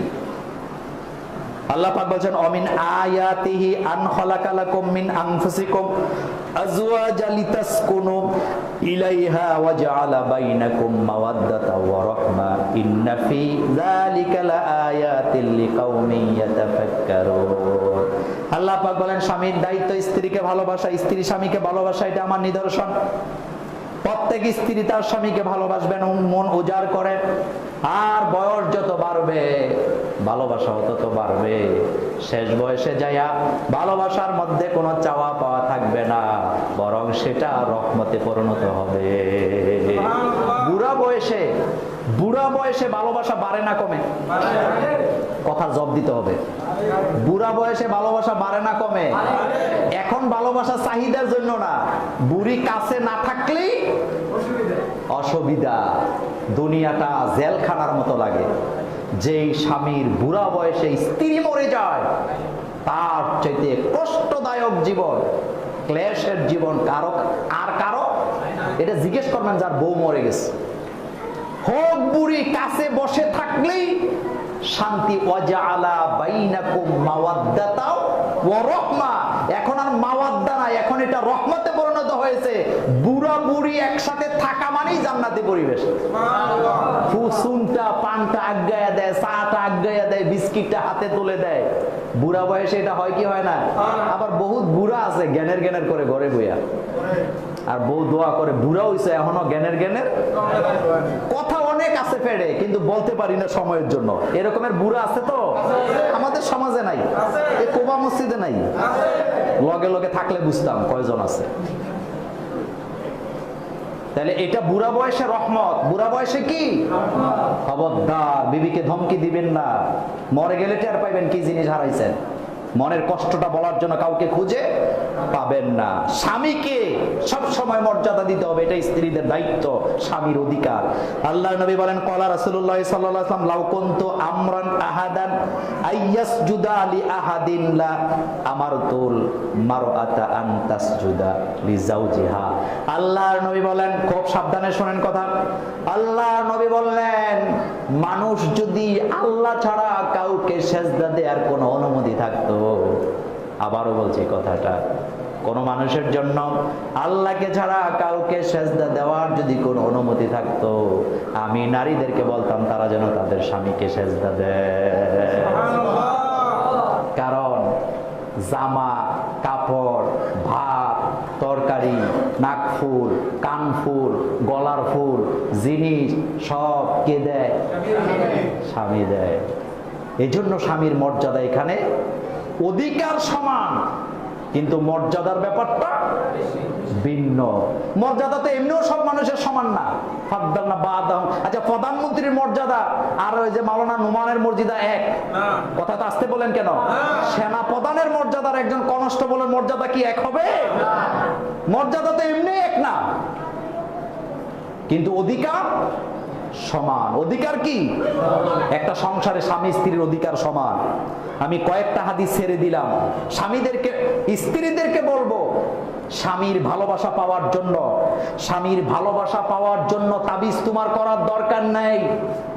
আল্লাহ পাক বলেন, অমিন আয়াতিহি আন খালাকা লাকুম মিন আনফুসিকুম আজওয়াজান লিতাসকুনু ইলাইহা ওয়া জাআলা বাইনাকুম মাওয়াদ্দাতা ওয়া রাহমা ইন্না ফি যালিকা লাআয়াতিন লিকাউমিন ইয়াতাফাক্কারুন। আল্লাহ পাক বলেন, স্বামীর দায়িত্ব স্ত্রীকে ভালোবাসা, স্ত্রী স্বামীকে ভালোবাসা, এটা আমার নিদর্শন। প্রত্যেক স্ত্রী তার স্বামীকে ভালোবাসবেন, মন উজাড় করে, আর বয়স যত বাড়বে ভালোবাসা তত বাড়বে। শেষ বয়সে যাইয়া ভালোবাসার মধ্যে কোনো চাওয়া পাওয়া থাকবে না, বরং সেটা রহমতে পরিণত হবে। বুড়া বয়সে ভালোবাসা বাড়ে না কমে? কথা জবাব দিতে হবে। বুড়া বয়সে ভালোবাসা বাড়ে না কমে? এখন ভালোবাসা চাহিদার জন্য না, বুড়ি কাছে না থাকলেই অসুবিধা, দুনিয়াটা জেলখানার মতো লাগে। যেই স্বামীর বুড়া বয়সে স্ত্রী মরে যায়, তার চাইতে কষ্টদায়ক জীবন, ক্লেশের জীবন কারো এটা জিজ্ঞেস করবেন যার বউ মরে গেছে। হোক বুড়ি, কাছে বসে থাকলেই শান্তি। ওয়াজআলা বাইনাকুম মাওয়াদ্দাতা ওয়া রাহমা। এখন আর মাওয়াদ্দা নাই, এখন এটা রহমতে পরিণত হয়েছে। বুড়া বুড়ি একসাথে থাকা মানেই জান্নাতি পরিবেশ। ফুসুনটা পানটা আগায়া দেয়, চাটা আগায়া দেয়, বিস্কিটটা হাতে তুলে দেয়। বুড়া বয়সে এটা হয় কি হয় না? আবার বহুত বুড়া আছে জ্ঞানের করে ঘরে বইয়া, আর বউ দোয়া করে বুড়া হইছে এখনো জ্ঞানের কথা অনেক আছে ফেড়ে, কিন্তু বলতে পারি না সময়ের জন্য। এরকমের বুড়া আছে তো আমাদের সমাজে নাই, এই কোবা মসজিদে নাই, লগে লগে থাকলে বুঝতাম কয়জন আছে। তাহলে এটা বুড়া বয়সে রহমত। বুড়া বয়সে কি খবরদার বিবিকে ধমকি দিবেন না, মরে গেলে টের পাইবেন কি জিনিস হারাইছেন। মনের কষ্টটা বলার জন্য কাউকে খুঁজে পাবেন না। স্বামীকে সব সময় মর্যাদা দিতে হবে, এটা স্ত্রীদের দায়িত্ব, স্বামীর অধিকার। আল্লাহর নবী বলেন, ক্বালা রাসূলুল্লাহ সাল্লাল্লাহু আলাইহি ওয়াসাল্লাম, লাউ কুনতু আমরান আহাদান আইয়াসজুদা লি আহাদিন লা আমারতুল মারআতা আন তাসজুদা লিজাওজিহা। আল্লাহর নবী বলেন, খুব সাবধানে শুনেন কথা। আল্লাহর নবী বললেন, মানুষ যদি আল্লাহ ছাড়া কাউকে সেজদা দেওয়ার কোনো অনুমতি থাকতো, আবারও বলছি কথাটা, কোন মানুষের জন্য আল্লাহকে ছাড়া কাউকে সেজদা দেওয়ার যদি কোনো অনুমতি থাকতো, আমি নারীদেরকে বলতাম তারা যেন তাদের স্বামীকে সেজদা দেয়। কারণ জামা, কাপড়, ভাত, তরকারি, নাকফুল, কানফুল, গলার ফুল, জিনিস সব কে দেয়? স্বামী দেয়। এই জন্য স্বামীর মর্যাদা এখানে অধিকার সমান, কিন্তু মর্যাদার ব্যাপারটা ভিন্ন। মর্যাদা তো এমনিও সব মানুষের সমান না। আচ্ছা, প্রধানমন্ত্রীর মর্যাদা আর ওই যে মাওলানা নুমানের মর্যাদা এক? কথা তো আসতে বলেন কেন? সেনা প্রধানের মর্যাদার একজন কনস্টেবলের মর্যাদা কি এক হবে? মর্যাদা তো এমনি এক না, কিন্তু অধিকার সমান। অধিকার কি? একটা সংসারে স্বামী স্ত্রীর অধিকার সমান। আমি কয়েকটা হাদিস ছেড়ে দিলাম। স্বামীদেরকে, স্ত্রীদেরকে বলবো, স্বামীর ভালোবাসা পাওয়ার জন্য, স্বামীর ভালোবাসা পাওয়ার জন্য তাবিজ তোমার করার দরকার নাই,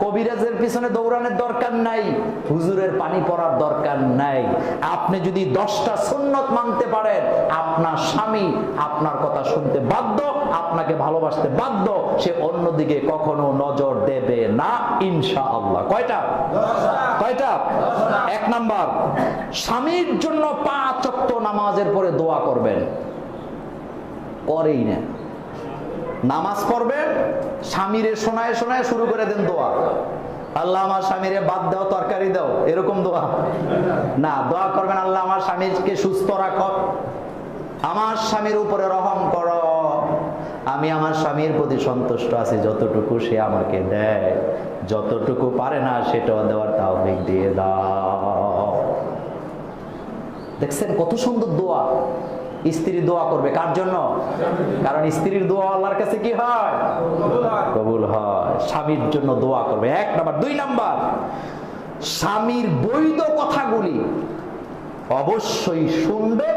কবিরাজের পিছনে দৌড়ানোর দরকার নাই, হুজুরের পানি পড়ার দরকার নাই। আপনি যদি 10টা সুন্নত মানতে পারেন, আপনার স্বামী আপনার কথা শুনতে বাধ্য, আপনাকে ভালোবাসতে বাধ্য, সে অন্যদিকে কখনো নজর দেবে না ইনশাআল্লাহ। কয়টা? কয়টা? 1 নাম্বার, স্বামীর জন্য 5 ওয়াক্ত নামাজের পরে দোয়া করবেন। করেই না, নামাজ পড়বেন, স্বামীরে শোনায় শোনায় শুরু করে দেন দোয়া, আল্লাহ আমার স্বামীরে বাদ দাও, তরকারি দাও, এরকম দোয়া না। দোয়া করবেন, আল্লাহ আমার স্বামীকে সুস্থ রাখো, আমার স্বামীর উপরে রহম করো, আমি আমার স্বামীর প্রতি সন্তুষ্ট আছি, যতটুকু সে আমাকে দেয়, যতটুকু পারে না সেটাও দেওয়ার তৌফিক দিয়ে দাও। দেখছেন কত সুন্দর দোয়া। স্ত্রী দোয়া করবে কার জন্য? কারণ স্ত্রীর দোয়া আল্লাহর কাছে কি হয়? কবুল হয়। স্বামীর জন্য দোয়া করবে 1 নাম্বার। 2 নাম্বার, স্বামীর বৈধ কথাগুলি অবশ্যই শুনবে,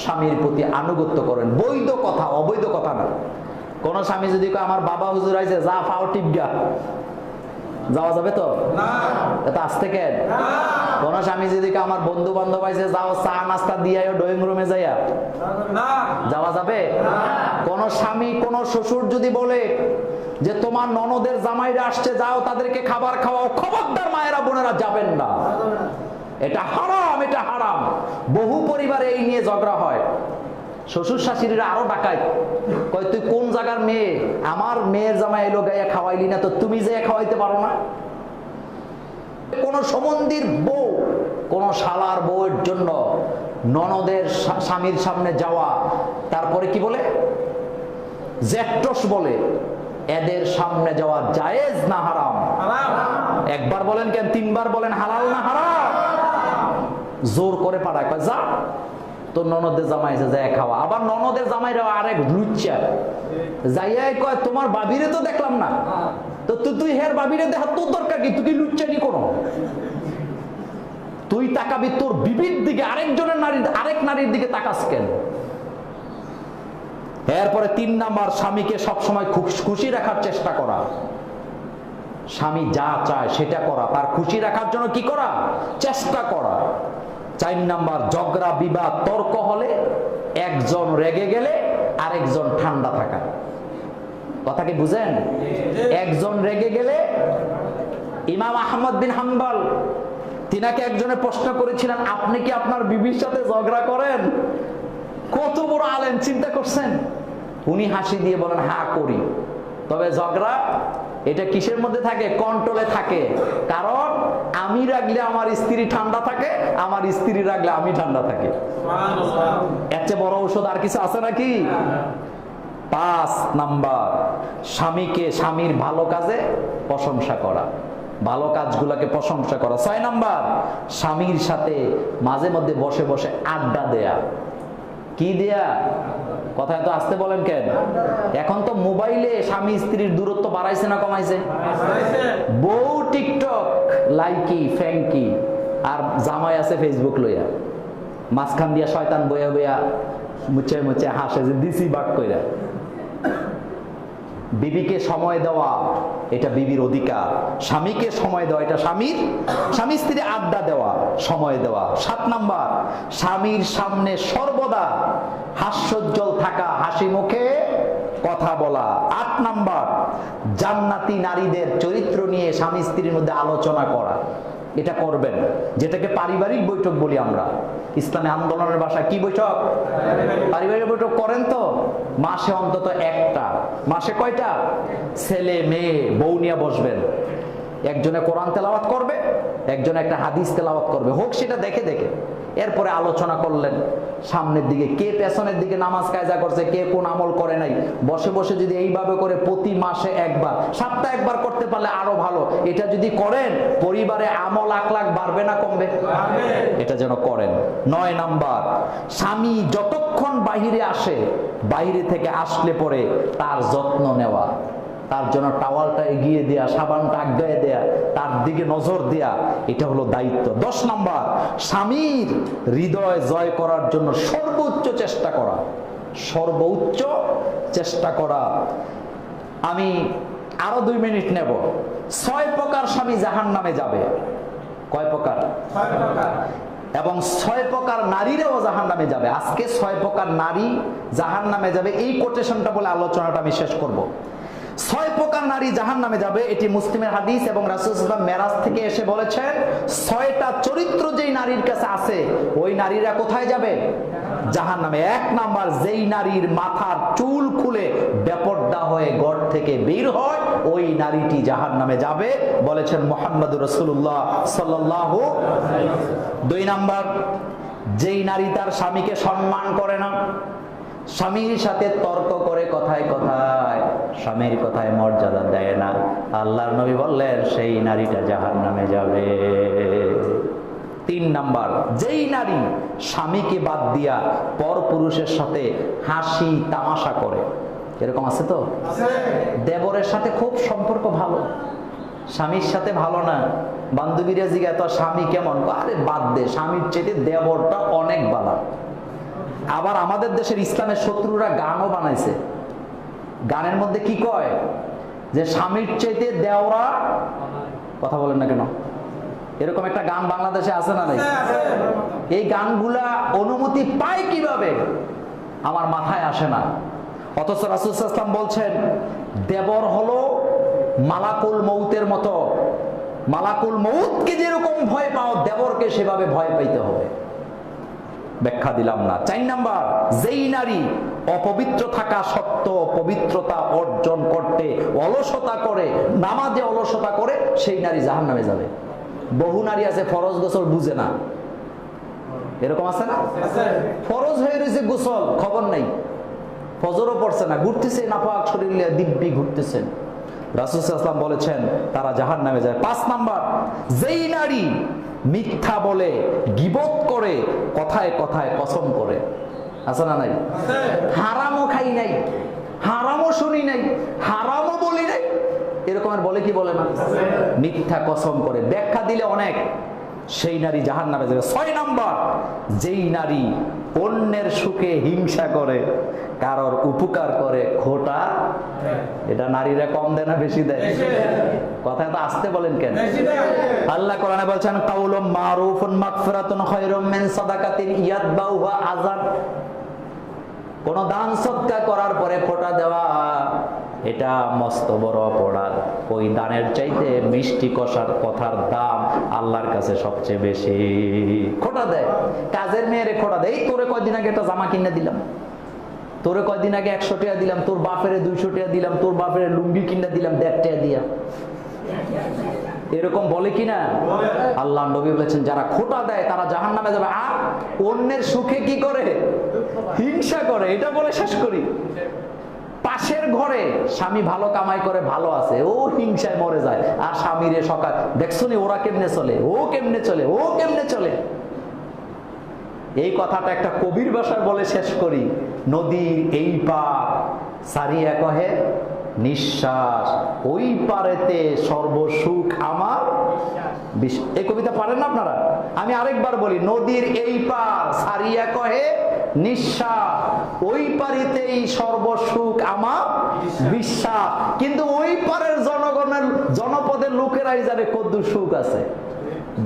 স্বামীর প্রতি আনুগত্য করেন। বৈধ কথা, অবৈধ কথা না। কোন স্বামী যদি কয় আমার বাবা হুজুর আইছে, যা ফাও টিপগা, যাওয়া যাবে তো? এটা আসতে কেন? কোন স্বামী যদি আমার বন্ধু বান্ধব আইছে, যাও চা নাস্তা দিয়ে ড্রয়িং রুমে যাইয়া, যাওয়া যাবে? কোন স্বামী কোন শ্বশুর যদি বলে যে তোমার ননদের জামাইরা আসছে, যাও তাদেরকে খাবার খাওয়াও, খবরদার মায়েরা বোনেরা যাবেন না, এটা হারাম, এটা হারাম। বহু পরিবারে এই নিয়ে ঝগড়া হয়। শ্বশুর শাশুড়িরা আরো ডাকায়, কয় তুই কোন জায়গার মেয়ে, আমার মেয়ের জামাই এলো গাইয়া খাওয়াইলি না, তো তুমি যে খাওয়াইতে পারো না? কোন সম্বন্ধীর বউ, কোন শালার বউয়ের জন্য ননদের স্বামীর সামনে যাওয়া, তারপরে কি বলে জেট্টস বলে, এদের সামনে যাওয়া জায়েজ না হারাম? একবার বলেন কেন, 3বার বলেন, হালাল না হারাম? জোর করে পাঠায়, কয় যা তোর ননদের জামাই এসে যায় খাওয়া। আবার ননদের জামাইরা আরেক লুচ্চা, যাইয়াই কয় তোমার বাবিরে তো দেখলাম না, তো তুই হের বাবিরে দেখা তোর দরকার কি? তুই কি লুচ্চানি করো? তুই তাকাবি তোর বিবির দিকে, আরেকজনের নারীর, আরেক নারীর দিকে তাকাস কেন? এরপরে 3 নাম্বার, স্বামীকে সবসময় খুশি রাখার চেষ্টা করা। স্বামী যা চায় সেটা করা, তার খুশি রাখার জন্য কি করা? চেষ্টা করা। 4 নাম্বার, ঝগড়া বিবাদ তর্ক হলে একজন রেগে গেলে আরেকজন ঠান্ডা থাকা। কথা কি বুঝেন? একজন রেগে গেলে, ইমাম আহমদ বিন হাম্বল, তিনাকে একজনে প্রশ্ন করেছিলেন, আপনি কি আপনার বিবির সাথে ঝগড়া করেন? কত বড় আলেম, চিন্তা করছেন? উনি হাসি দিয়ে বলেন, হ্যাঁ করি। তবে ঝগড়া এটা কিসের মধ্যে থাকে? কন্ট্রোলে থাকে। কারণ আমি রাগলে আমার স্ত্রী ঠান্ডা থাকে, আমার স্ত্রী রাগলে আমি ঠান্ডা থাকি। এর চেয়ে বড় ঔষধ আর কিছু আছে নাকি? 5 নাম্বার, স্বামীকে স্বামীর ভালো কাজে প্রশংসা করা, ভালো কাজগুলোকে প্রশংসা করা। 6 নাম্বার, স্বামীর সাথে মাঝে মধ্যে বসে বসে আড্ডা দেয়া। কি দেয়া? কথায় তো আসতে বলেন কেন? এখন তো মোবাইলে স্বামী স্ত্রীর দূরত্ব বাড়াইছে না কমাইছে? বউ টিকটক লাইকি ফ্যাঙ্কি, আর জামাই আছে ফেসবুক লইয়া, মাঝখান দিয়া শয়তান বইয়া বইয়া মুচে মুচে হাসে যে দিছি বাক কইরা। বিবিকে সময় দেওয়া এটা বিবির অধিকার, স্বামীকে সময় দেওয়া এটা স্বামীর। স্বামী স্ত্রী আড্ডা দেওয়া, সময় দেওয়া। 7 নাম্বার, স্বামীর সামনে সর্বদা হাস্যোজ্জ্বল থাকা, হাসি মুখে কথা বলা। 8 নাম্বার, জান্নাতি নারীদের চরিত্র নিয়ে স্বামী স্ত্রীর মধ্যে আলোচনা করা। এটা করবেন, যেটাকে পারিবারিক বৈঠক বলি আমরা। ইসলামী আন্দোলনের ভাষায় কি বৈঠক? পারিবারিক বৈঠক করেন তো মাসে অন্তত একটা। মাসে কয়টা? ছেলে মেয়ে বউ নিয়ে বসবেন, একজনে কোরআন তেলাওয়াত করবে, একজনে একটা হাদিস তেলাওয়াত করবে, হোক সেটা দেখে দেখে। এরপরে আলোচনা করলেন সামনের দিকে, কে পেছনের দিকে নামাজ কায়দা করছে, কে কোন আমল করে নাই। বসে বসে যদি এইভাবে করে প্রতি মাসে একবার, সপ্তাহে একবার করতে পারলে আরো ভালো। এটা যদি করেন পরিবারে আমল আখলাক বাড়বে না কমবে? এটা যেন করেন। 9 নাম্বার, স্বামী যতক্ষণ বাহিরে আসে, বাইরে থেকে আসলে পরে তার যত্ন নেওয়া, তার জন্য টাওয়ালটা এগিয়ে দেয়া, সাবানটা আগায় দেয়া, তার দিকে নজর দেয়া, এটা হলো দায়িত্ব। 10 নাম্বার, স্বামীর হৃদয় জয় করার জন্য সর্বোচ্চ চেষ্টা করা। সর্বোচ্চ চেষ্টা করা। আমি আরো 2 মিনিট নেব। 6 প্রকার স্বামী জাহান্নামে যাবে। কয় প্রকার? 6 প্রকার। এবং 6 প্রকার নারীরাও জাহান্নামে যাবে। আজকে 6 প্রকার নারী জাহান্নামে যাবে, এই কোটেশনটা বলে আলোচনাটা আমি শেষ করব। 6 প্রকার নারী জাহান্নামে যাবে, এটি মুসলিমের হাদিস এবং রাসূল সাল্লাল্লাহু আলাইহি ওয়াসাল্লাম মেরাজ থেকে এসে বলেছেন 6টা চরিত্র যেই নারীর কাছে আছে ওই নারীরা কোথায় যাবে? জাহান্নামে। 1 নাম্বার, যেই নারীর মাথার চুল খুলে বেপরদা হয়ে ঘর থেকে বের হয় ওই নারীটি জাহান্নামে যাবে বলেছেন মুহাম্মদুর রাসূলুল্লাহ সাল্লাল্লাহু আলাইহি ওয়াসাল্লাম। 2 নাম্বার, যেই নারী তার স্বামীকে সম্মান করে না, স্বামীর সাথে তর্ক করে কথায় কথায় স্বামীর কথায় মর্যাদা দেয় না, আল্লাহর নবী বললেন সেই নারীটা জাহান্নামে যাবে। 3 নাম্বার, যেই নারী স্বামীকে বাদ দিয়া পর পুরুষের সাথে হাসি তামাশা করে, এরকম আছে তো? দেবরের সাথে খুব সম্পর্ক ভালো, স্বামীর সাথে ভালো না, বান্ধবীরা জিজ্ঞাসা তোর স্বামী কেমন, আরে বাদ দে, স্বামীর চেয়ে দেবরটা অনেক ভালো। আবার আমাদের দেশের ইসলামের শত্রুরা গানও বানাইছে, গানের মধ্যে কি কয় যে স্বামীর চাইতে দেওরা, কথা বলেন না কেন, এরকম একটা গান বাংলাদেশে আছে না নাই? এই গানগুলা অনুমতি পায় কিভাবে আমার মাথায় আসে না। অথচ রাসূল সাল্লাল্লাহু আলাইহি ওয়াসাল্লাম বলছেন দেবর হলো মালাকুল মউতের মতো, মালাকুল মউতকে যেরকম ভয় পাও দেবরকে সেভাবে ভয় পাইতে হবে। ব্যাখ্যা দিলাম না। 4 নাম্বার, যেই নারী অপবিত্র থাকা সত্ত্বেও পবিত্রতা অর্জন করতে অলসতা করে, নামাজে অলসতা করে, সেই নারী জাহান্নামে যাবে। বহু নারী আছে ফরজ গোসল বুঝে না, এরকম আছে না? ফরজ হয়ে রয়েছে গোসল, খবর নাই, ফজরও পড়ছে না, ঘুরতেছে নাপাক শরীর নিয়ে দিব্যি ঘুরতেছেন। রাসূল সাল্লাল্লাহু আলাইহি ওয়াসাল্লাম বলেছেন তারা জাহান্নামে যায়। 5 নাম্বার, যেই নারী মিথ্যা বলে, গীবত করে, কথায় কথায় কসম করে, আছে না নাই? হারামও খাই নাই, হারামও শুনি নাই, হারামও বলি নাই, এরকম আর বলে কি বলে না? মিথ্যা কসম করে, ব্যাখ্যা দিলে অনেক, সেই নারী জাহান্নামে যাবে। 6 নাম্বার, যেই নারী অন্যের সুখে হিংসা করে, কারোর উপকার করে খোটা, এটা নারীরা কম দেয় না বেশি দেয়? কথা তো আসতে বলেন কেন? আল্লাহ কোরআনে বলছেন কাউলুম মারুফুন মাগফিরাতুন খায়রুম মিন সাদাকাতিন ইয়াতবাউহা আযাব। কোন দান সদকা করার পরে খোটা দেওয়া এটা মস্ত বড় অপরাধ। ওই দানের চাইতে মিষ্টি কষার কথার দাম আল্লাহর কাছে সবচেয়ে বেশি। খোটা দেয়, কাজের মেয়েরে খোটা দেয়, এই তোরে কয়দিন আগে একটা জামা কিনে দিলাম, তোরে কয়দিন আগে 100 টাকা দিলাম, তোর বাপেরে 200 টাকা দিলাম, তোর বাপেরে লুঙ্গি কিনে দিলাম 1.5 টাকা দিয়া, এরকম বলে কিনা? আল্লাহ নবী বলেছেন যারা খোটা দেয় তারা জাহান্নামে যাবে। আর অন্যের সুখে কি করে? হিংসা করে। এটা বলে শেষ করি। পাশের ঘরে স্বামী ভালো কামাই করে, ভালো আছে, ও হিংসায় মরে যায়, আর স্বামীরে সকাল দেখছো নি ওরা কেমনে চলে, ও কেমনে চলে, ও কেমনে চলে। এই কথাটা একটা কবির ভাষায় বলে শেষ করি। নদীর এই পার সারিয়া কহে নিঃশ্বাস, ওই পারেতে সর্বসুখ আমার। এই কবিতা পারেন না আপনারা? আমি আরেকবার বলি, নদীর এই পার সারিয়া কহে নিঃশ্বাস, ওই পারিতেই সর্বসুখ আমার বিশ্বাস। কিন্তু ওই পারের জনগণের, জনপদের লোকেরাই জানে কত সুখ আছে।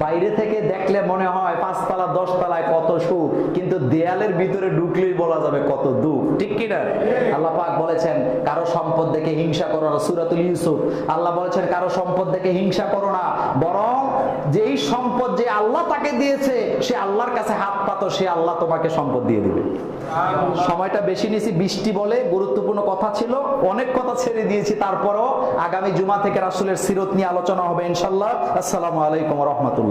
বাইরে থেকে দেখলে মনে হয় 5 তলা 10 তলায় কত সুখ, কিন্তু দেয়ালের ভিতরে ঢুকলেই বলা যাবে কত দুঃখ, ঠিক কিনা? আল্লাহ পাক বলেছেন কারো সম্পদ দেখে হিংসা করো না, সূরাতুল ইউসুফ। আল্লাহ বলেছেন কারো সম্পদ দেখে হিংসা করো না, বরং যেই সম্পদ যে আল্লাহ তাকে দিয়েছে সে আল্লাহর কাছে হাত পাতো, সে আল্লাহ তোমাকে সম্পদ দিয়ে দিবে। সময়টা বেশি নিয়েছি, বৃষ্টি বলে গুরুত্বপূর্ণ কথা ছিল, অনেক কথা ছেড়ে দিয়েছি। তারপরও আগামী জুমা থেকে রাসূলের সিরত নিয়ে আলোচনা হবে ইনশাআল্লাহ। আসসালামু আলাইকুম ওয়া রাহমাতুল্লাহ।